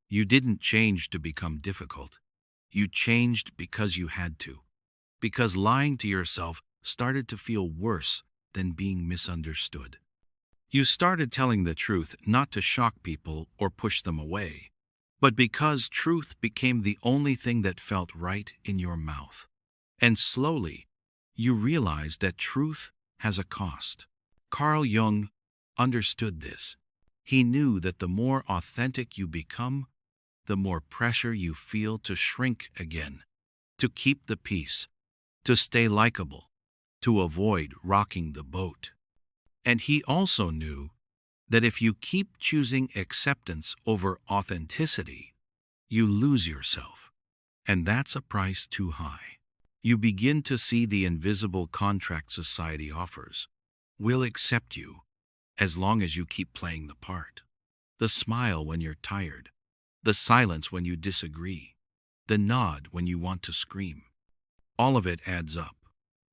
Speaker 1: You didn't change to become difficult. You changed because you had to. Because lying to yourself started to feel worse than being misunderstood. You started telling the truth not to shock people or push them away, but because truth became the only thing that felt right in your mouth. And slowly, you realized that truth has a cost. Carl Jung understood this. He knew that the more authentic you become, the more pressure you feel to shrink again, to keep the peace, to stay likable, to avoid rocking the boat. And he also knew that if you keep choosing acceptance over authenticity, you lose yourself. And that's a price too high. You begin to see the invisible contract society offers. We'll accept you as long as you keep playing the part. The smile when you're tired, the silence when you disagree, the nod when you want to scream. All of it adds up.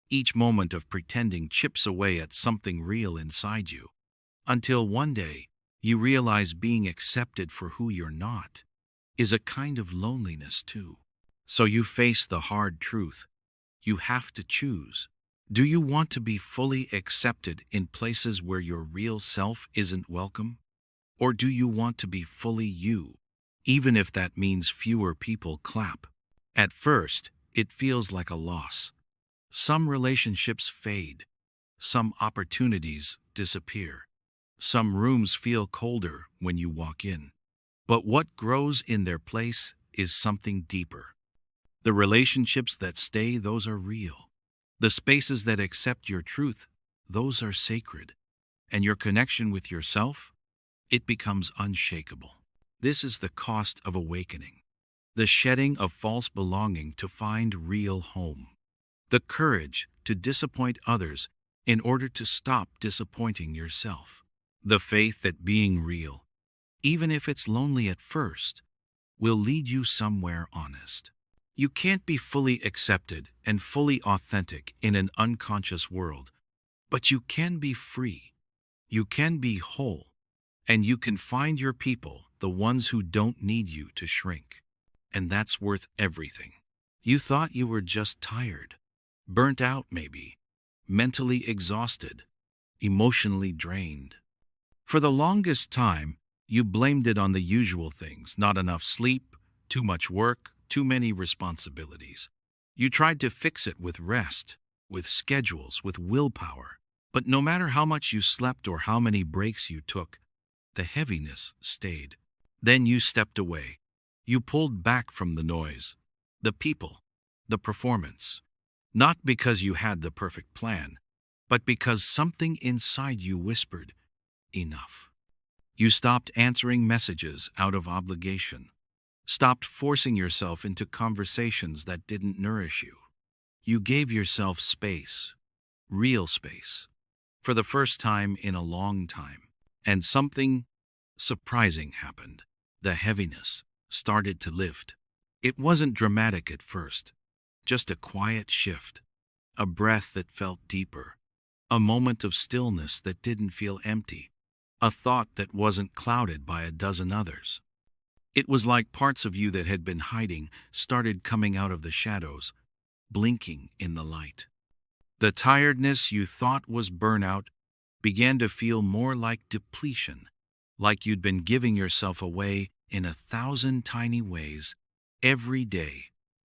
Speaker 1: Each moment of pretending chips away at something real inside you, until one day you realize being accepted for who you're not is a kind of loneliness too. So you face the hard truth. You have to choose. Do you want to be fully accepted in places where your real self isn't welcome? Or do you want to be fully you, even if that means fewer people clap? At first, it feels like a loss. Some relationships fade. Some opportunities disappear. Some rooms feel colder when you walk in. But what grows in their place is something deeper. The relationships that stay, those are real. The spaces that accept your truth, those are sacred. And your connection with yourself, it becomes unshakable. This is the cost of awakening. The shedding of false belonging to find real home. The courage to disappoint others in order to stop disappointing yourself. The faith that being real, even if it's lonely at first, will lead you somewhere honest. You can't be fully accepted and fully authentic in an unconscious world, but you can be free. You can be whole. And you can find your people, the ones who don't need you to shrink. And that's worth everything. You thought you were just tired, burnt out maybe, mentally exhausted, emotionally drained. For the longest time, you blamed it on the usual things: not enough sleep, too much work, too many responsibilities. You tried to fix it with rest, with schedules, with willpower. But no matter how much you slept or how many breaks you took, the heaviness stayed. Then you stepped away. You pulled back from the noise, the people, the performance. Not because you had the perfect plan, but because something inside you whispered, enough. You stopped answering messages out of obligation, stopped forcing yourself into conversations that didn't nourish you. You gave yourself space, real space, for the first time in a long time. And something surprising happened. The heaviness started to lift. It wasn't dramatic at first, just a quiet shift, a breath that felt deeper, a moment of stillness that didn't feel empty, a thought that wasn't clouded by a dozen others. It was like parts of you that had been hiding started coming out of the shadows, blinking in the light. The tiredness you thought was burnout began to feel more like depletion, like you'd been giving yourself away in 1,000 tiny ways every day,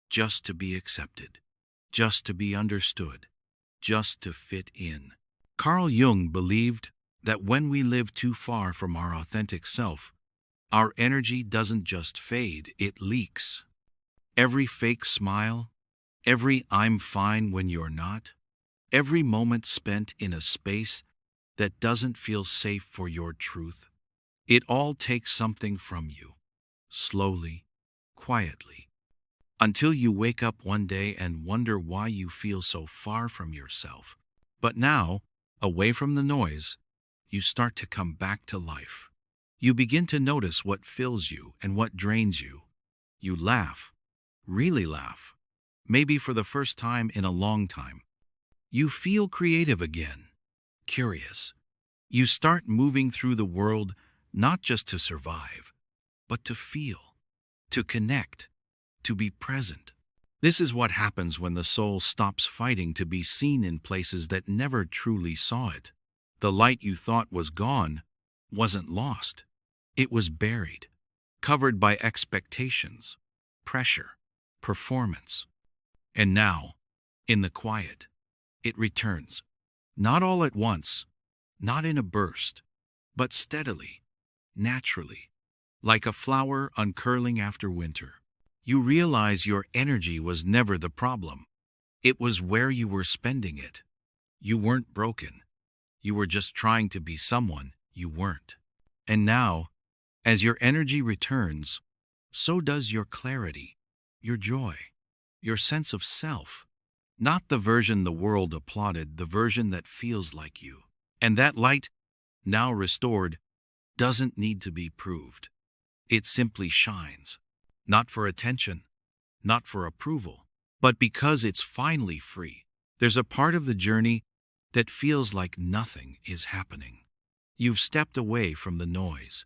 Speaker 1: just to be accepted, just to be understood, just to fit in. Carl Jung believed that when we live too far from our authentic self, our energy doesn't just fade, it leaks. Every fake smile, every "I'm fine when you're not," every moment spent in a space that doesn't feel safe for your truth, it all takes something from you, slowly, quietly, until you wake up one day and wonder why you feel so far from yourself. But now, away from the noise, you start to come back to life. You begin to notice what fills you and what drains you. You laugh, really laugh, maybe for the first time in a long time. You feel creative again, curious. You start moving through the world not just to survive, but to feel, to connect, to be present. This is what happens when the soul stops fighting to be seen in places that never truly saw it. The light you thought was gone wasn't lost. It was buried, covered by expectations, pressure, performance. And now, in the quiet, it returns. Not all at once, not in a burst, but steadily, naturally, like a flower uncurling after winter. You realize your energy was never the problem. It was where you were spending it. You weren't broken. You were just trying to be someone you weren't. And now, as your energy returns, so does your clarity, your joy, your sense of self. Not the version the world applauded, the version that feels like you. And that light, now restored, doesn't need to be proved. It simply shines. Not for attention, not for approval, but because it's finally free. There's a part of the journey that feels like nothing is happening. You've stepped away from the noise.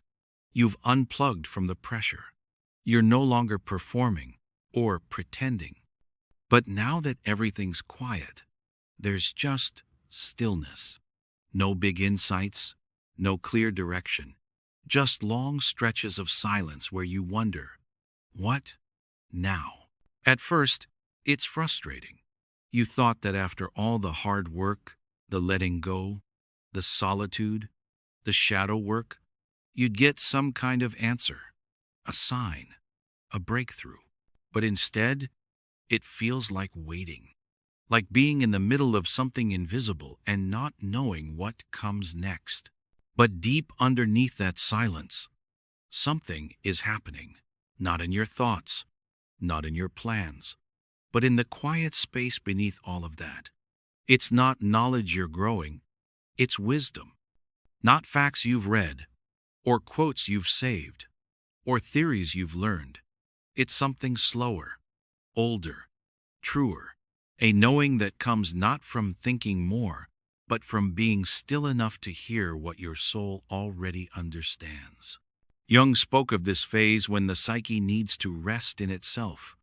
Speaker 1: You've unplugged from the pressure. You're no longer performing or pretending. But now that everything's quiet, there's just stillness. No big insights, no clear direction, just long stretches of silence where you wonder, what now? At first, it's frustrating. You thought that after all the hard work, the letting go, the solitude, the shadow work, you'd get some kind of answer, a sign, a breakthrough. But instead, it feels like waiting, like being in the middle of something invisible and not knowing what comes next. But deep underneath that silence, something is happening. Not in your thoughts, not in your plans, but in the quiet space beneath all of that. It's not knowledge you're growing, it's wisdom. Not facts you've read, or quotes you've saved, or theories you've learned. It's something slower, older, truer, a knowing that comes not from thinking more, but from being still enough to hear what your soul already understands. Jung spoke of this phase when the psyche needs to rest in itself,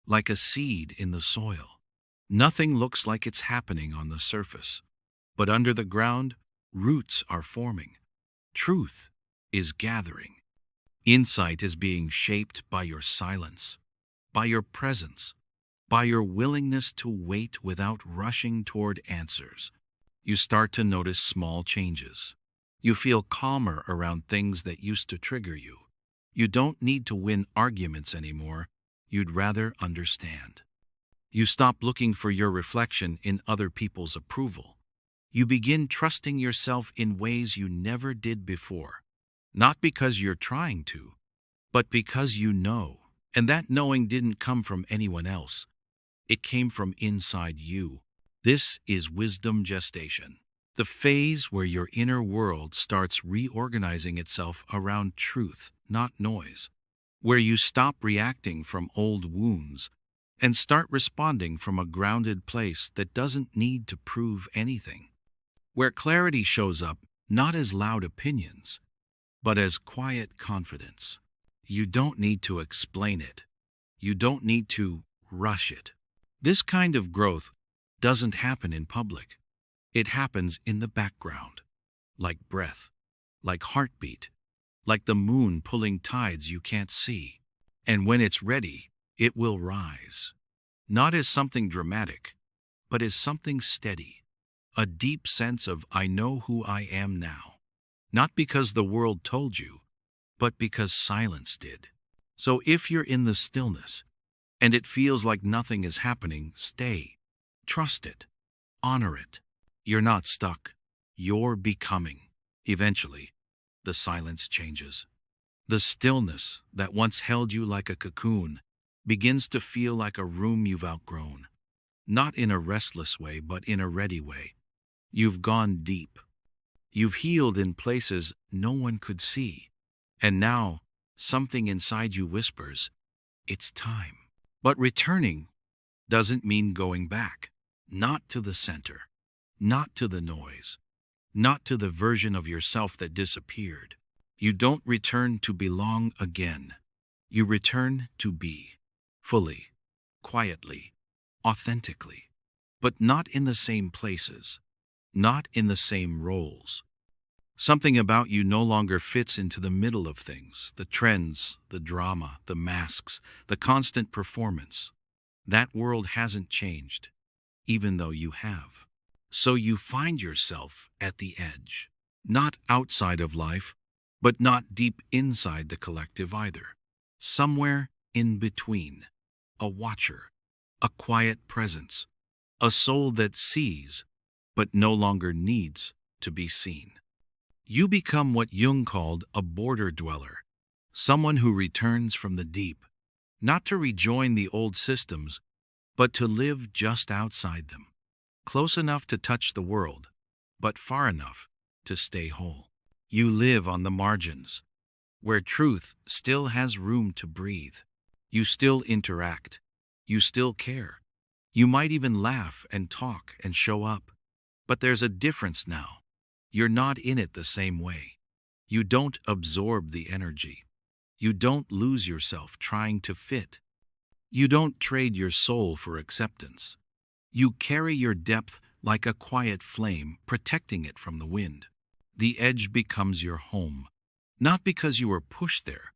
Speaker 1: like a seed in the soil. Nothing looks like it's happening on the surface, but under the ground, roots are forming. Truth is gathering. Insight is being shaped by your silence, by your presence, by your willingness to wait without rushing toward answers. You start to notice small changes. You feel calmer around things that used to trigger you. You don't need to win arguments anymore. You'd rather understand. You stop looking for your reflection in other people's approval. You begin trusting yourself in ways you never did before. Not because you're trying to, but because you know. And that knowing didn't come from anyone else. It came from inside you. This is wisdom gestation, the phase where your inner world starts reorganizing itself around truth, not noise, where you stop reacting from old wounds and start responding from a grounded place that doesn't need to prove anything, where clarity shows up not as loud opinions, but as quiet confidence. You don't need to explain it. You don't need to rush it. This kind of growth doesn't happen in public. It happens in the background, like breath, like heartbeat, like the moon pulling tides you can't see. And when it's ready, it will rise. Not as something dramatic, but as something steady. A deep sense of I know who I am now. Not because the world told you, but because silence did. So if you're in the stillness, and it feels like nothing is happening, stay. Trust it. Honor it. You're not stuck. You're becoming. Eventually, the silence changes. The stillness that once held you like a cocoon begins to feel like a room you've outgrown. Not in a restless way, but in a ready way. You've gone deep. You've healed in places no one could see. And now, something inside you whispers, it's time. But returning doesn't mean going back. Not to the center. Not to the noise. Not to the version of yourself that disappeared. You don't return to belong again. You return to be. Fully. Quietly. Authentically. But not in the same places. Not in the same roles. Something about you no longer fits into the middle of things, the trends, the drama, the masks, the constant performance. That world hasn't changed, even though you have. So you find yourself at the edge, not outside of life, but not deep inside the collective either. Somewhere in between, a watcher, a quiet presence, a soul that sees, but no longer needs to be seen. You become what Jung called a border dweller, someone who returns from the deep, not to rejoin the old systems, but to live just outside them, close enough to touch the world, but far enough to stay whole. You live on the margins, where truth still has room to breathe. You still interact. You still care. You might even laugh and talk and show up. But there's a difference now. You're not in it the same way. You don't absorb the energy. You don't lose yourself trying to fit. You don't trade your soul for acceptance. You carry your depth like a quiet flame, protecting it from the wind. The edge becomes your home, not because you were pushed there,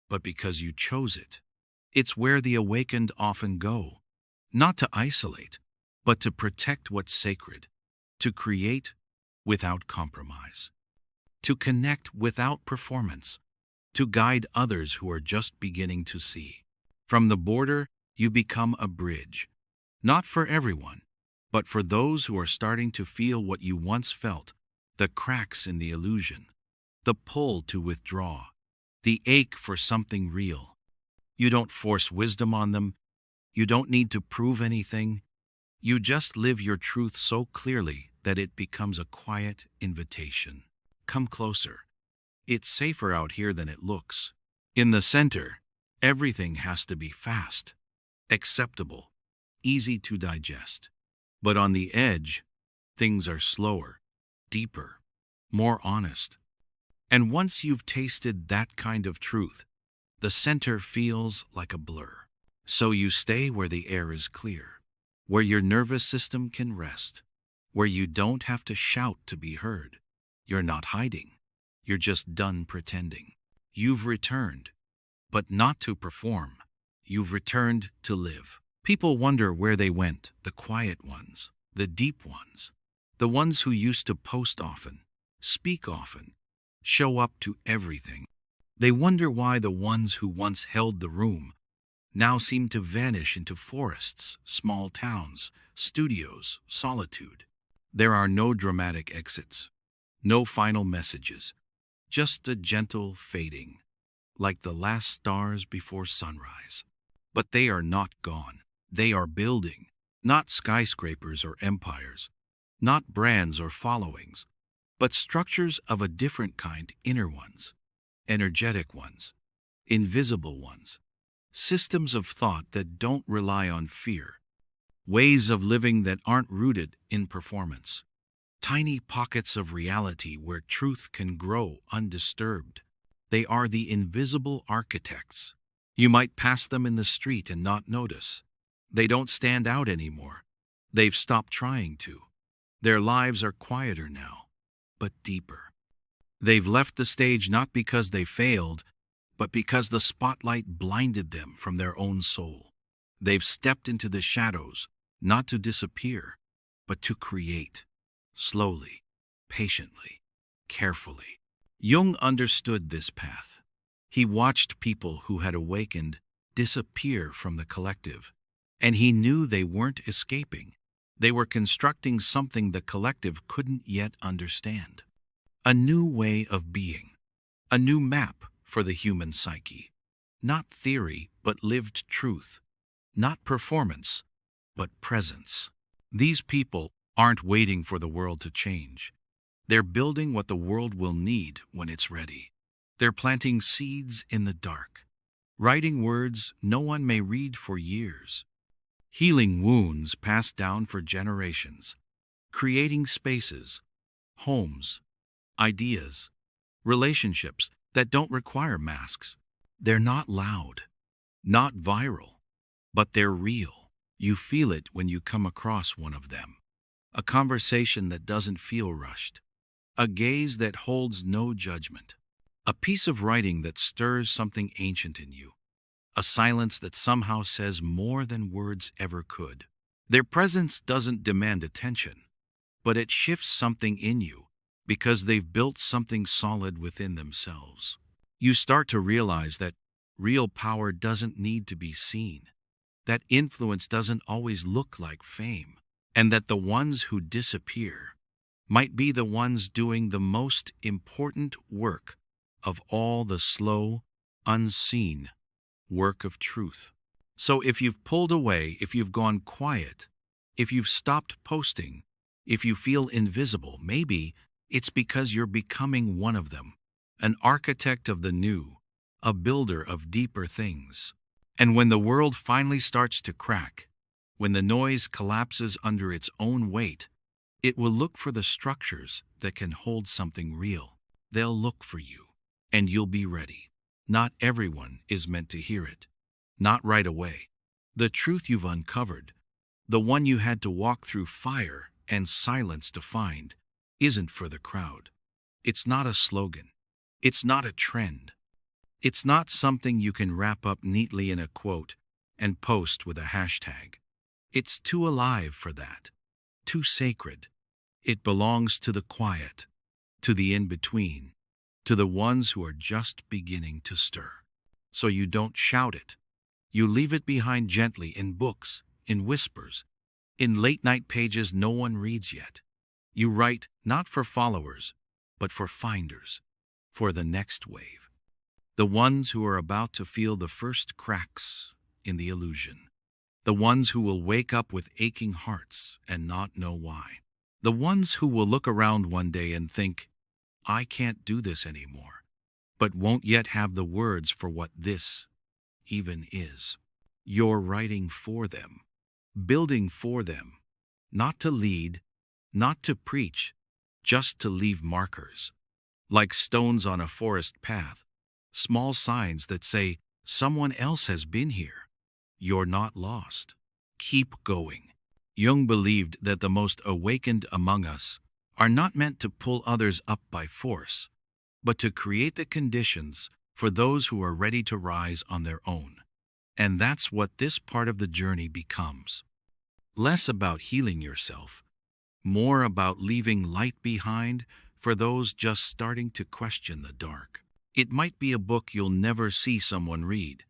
Speaker 1: but because you chose it. It's where the awakened often go, not to isolate, but to protect what's sacred, to create without compromise, to connect without performance, to guide others who are just beginning to see. From the border, you become a bridge, not for everyone, but for those who are starting to feel what you once felt, the cracks in the illusion, the pull to withdraw, the ache for something real. You don't force wisdom on them. You don't need to prove anything. You just live your truth so clearly that it becomes a quiet invitation. Come closer. It's safer out here than it looks. In the center, everything has to be fast, acceptable, easy to digest. But on the edge, things are slower, deeper, more honest. And once you've tasted that kind of truth, the center feels like a blur. So you stay where the air is clear, where your nervous system can rest, where you don't have to shout to be heard. You're not hiding. You're just done pretending. You've returned, but not to perform. You've returned to live. People wonder where they went, the quiet ones, the deep ones, the ones who used to post often, speak often, show up to everything. They wonder why the ones who once held the room now seem to vanish into forests, small towns, studios, solitude. There are no dramatic exits, no final messages, just a gentle fading, like the last stars before sunrise. But they are not gone. They are building, not skyscrapers or empires, not brands or followings, but structures of a different kind, inner ones, energetic ones, invisible ones, systems of thought that don't rely on fear, ways of living that aren't rooted in performance, tiny pockets of reality where truth can grow undisturbed. They are the invisible architects. You might pass them in the street and not notice. They don't stand out anymore. They've stopped trying to. Their lives are quieter now, but deeper. They've left the stage not because they failed, but because the spotlight blinded them from their own soul. They've stepped into the shadows, not to disappear, but to create, slowly, patiently, carefully. Jung understood this path. He watched people who had awakened disappear from the collective, and he knew they weren't escaping. They were constructing something the collective couldn't yet understand. A new way of being, a new map for the human psyche. Not theory, but lived truth. Not performance, but presence. These people aren't waiting for the world to change. They're building what the world will need when it's ready. They're planting seeds in the dark, writing words no one may read for years, healing wounds passed down for generations, creating spaces, homes, ideas, relationships that don't require masks. They're not loud, not viral, but they're real. You feel it when you come across one of them. A conversation that doesn't feel rushed, a gaze that holds no judgment, a piece of writing that stirs something ancient in you, a silence that somehow says more than words ever could. Their presence doesn't demand attention, but it shifts something in you because they've built something solid within themselves. You start to realize that real power doesn't need to be seen, that influence doesn't always look like fame, and that the ones who disappear might be the ones doing the most important work of all, the slow, unseen work of truth. So if you've pulled away, if you've gone quiet, if you've stopped posting, if you feel invisible, maybe it's because you're becoming one of them, an architect of the new, a builder of deeper things. And when the world finally starts to crack, when the noise collapses under its own weight, it will look for the structures that can hold something real. They'll look for you, and you'll be ready. Not everyone is meant to hear it. Not right away. The truth you've uncovered, the one you had to walk through fire and silence to find, isn't for the crowd. It's not a slogan. It's not a trend. It's not something you can wrap up neatly in a quote and post with a hashtag. It's too alive for that. Too sacred. It belongs to the quiet, to the in-between, to the ones who are just beginning to stir. So you don't shout it. You leave it behind gently in books, in whispers, in late-night pages no one reads yet. You write not for followers, but for finders, for the next wave. The ones who are about to feel the first cracks in the illusion. The ones who will wake up with aching hearts and not know why. The ones who will look around one day and think, I can't do this anymore, but won't yet have the words for what this even is. You're writing for them, building for them, not to lead, not to preach, just to leave markers, like stones on a forest path, small signs that say, someone else has been here. You're not lost. Keep going. Jung believed that the most awakened among us are not meant to pull others up by force, but to create the conditions for those who are ready to rise on their own. And that's what this part of the journey becomes. Less about healing yourself, more about leaving light behind for those just starting to question the dark. It might be a book you'll never see someone read,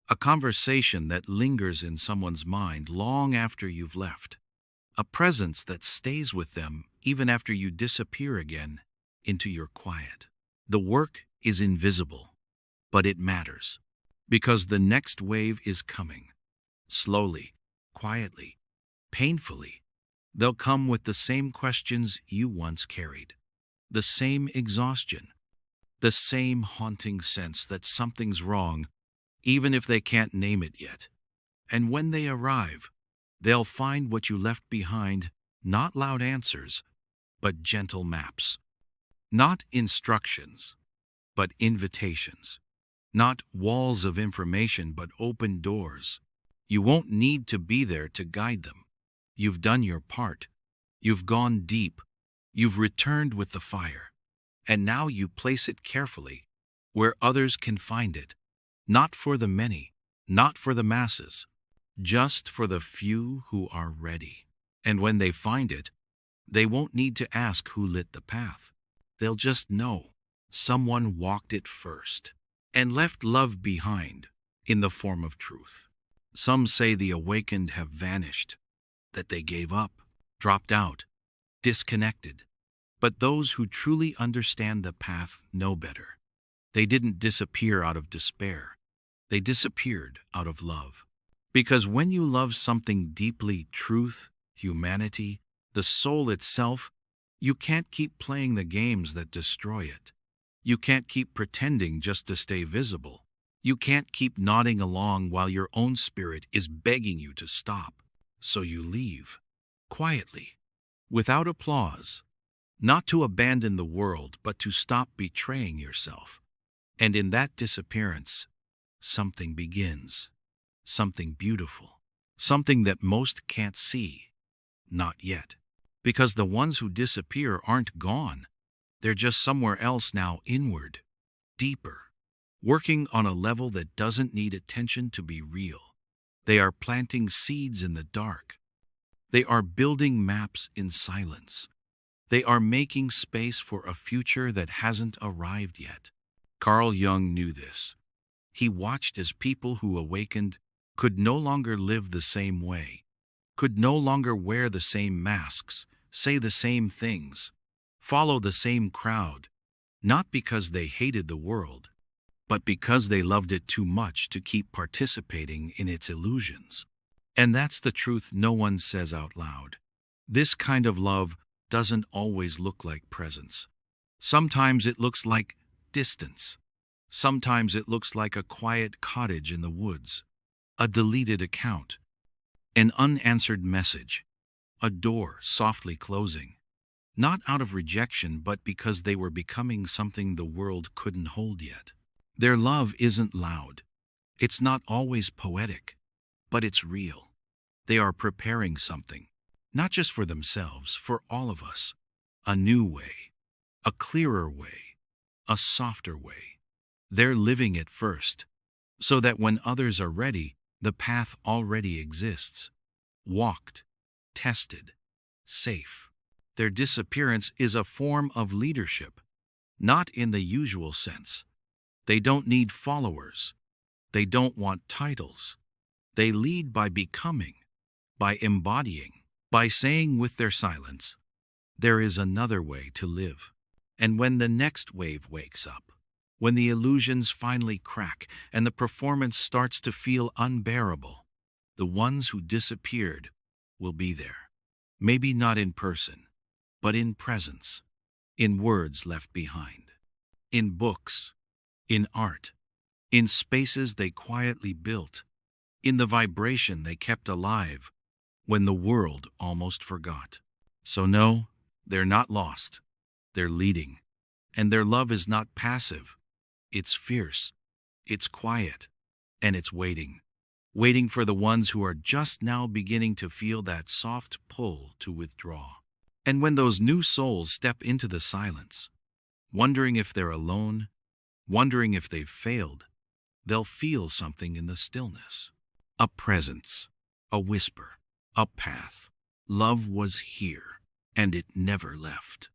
Speaker 1: a conversation that lingers in someone's mind long after you've left, a presence that stays with them even after you disappear again into your quiet. The work is invisible, but it matters. Because the next wave is coming. Slowly, quietly, painfully. They'll come with the same questions you once carried. The same exhaustion. The same haunting sense that something's wrong, even if they can't name it yet. And when they arrive, they'll find what you left behind, not loud answers, but gentle maps. Not instructions, but invitations. Not walls of information, but open doors. You won't need to be there to guide them. You've done your part. You've gone deep. You've returned with the fire. And now you place it carefully, where others can find it. Not for the many, not for the masses, just for the few who are ready. And when they find it, they won't need to ask who lit the path. They'll just know someone walked it first and left love behind in the form of truth. Some say the awakened have vanished, that they gave up, dropped out, disconnected. But those who truly understand the path know better. They didn't disappear out of despair. They disappeared out of love. Because when you love something deeply, truth, humanity, the soul itself, you can't keep playing the games that destroy it. You can't keep pretending just to stay visible. You can't keep nodding along while your own spirit is begging you to stop. So you leave, quietly, without applause, not to abandon the world, but to stop betraying yourself. And in that disappearance, something begins, something beautiful, something that most can't see, not yet. Because the ones who disappear aren't gone. They're just somewhere else now, inward, deeper, working on a level that doesn't need attention to be real. They are planting seeds in the dark. They are building maps in silence. They are making space for a future that hasn't arrived yet. Carl Jung knew this. He watched as people who awakened could no longer live the same way, could no longer wear the same masks, say the same things, follow the same crowd, not because they hated the world, but because they loved it too much to keep participating in its illusions. And that's the truth no one says out loud. This kind of love doesn't always look like presence. Sometimes it looks like distance. Sometimes it looks like a quiet cottage in the woods, a deleted account, an unanswered message, a door softly closing. Not out of rejection, but because they were becoming something the world couldn't hold yet. Their love isn't loud. It's not always poetic, but it's real. They are preparing something, not just for themselves, for all of us. A new way, a clearer way, a softer way. They're living it first, so that when others are ready, the path already exists. Walked, tested, safe. Their disappearance is a form of leadership, not in the usual sense. They don't need followers. They don't want titles. They lead by becoming, by embodying, by saying with their silence, there is another way to live. And when the next wave wakes up, when the illusions finally crack and the performance starts to feel unbearable, the ones who disappeared will be there. Maybe not in person, but in presence, in words left behind, in books, in art, in spaces they quietly built, in the vibration they kept alive when the world almost forgot. So no, they're not lost. They're leading. And their love is not passive. It's fierce. It's quiet. And it's waiting. Waiting for the ones who are just now beginning to feel that soft pull to withdraw. And when those new souls step into the silence, wondering if they're alone, wondering if they've failed, they'll feel something in the stillness. A presence, a whisper, a path. Love was here, and it never left.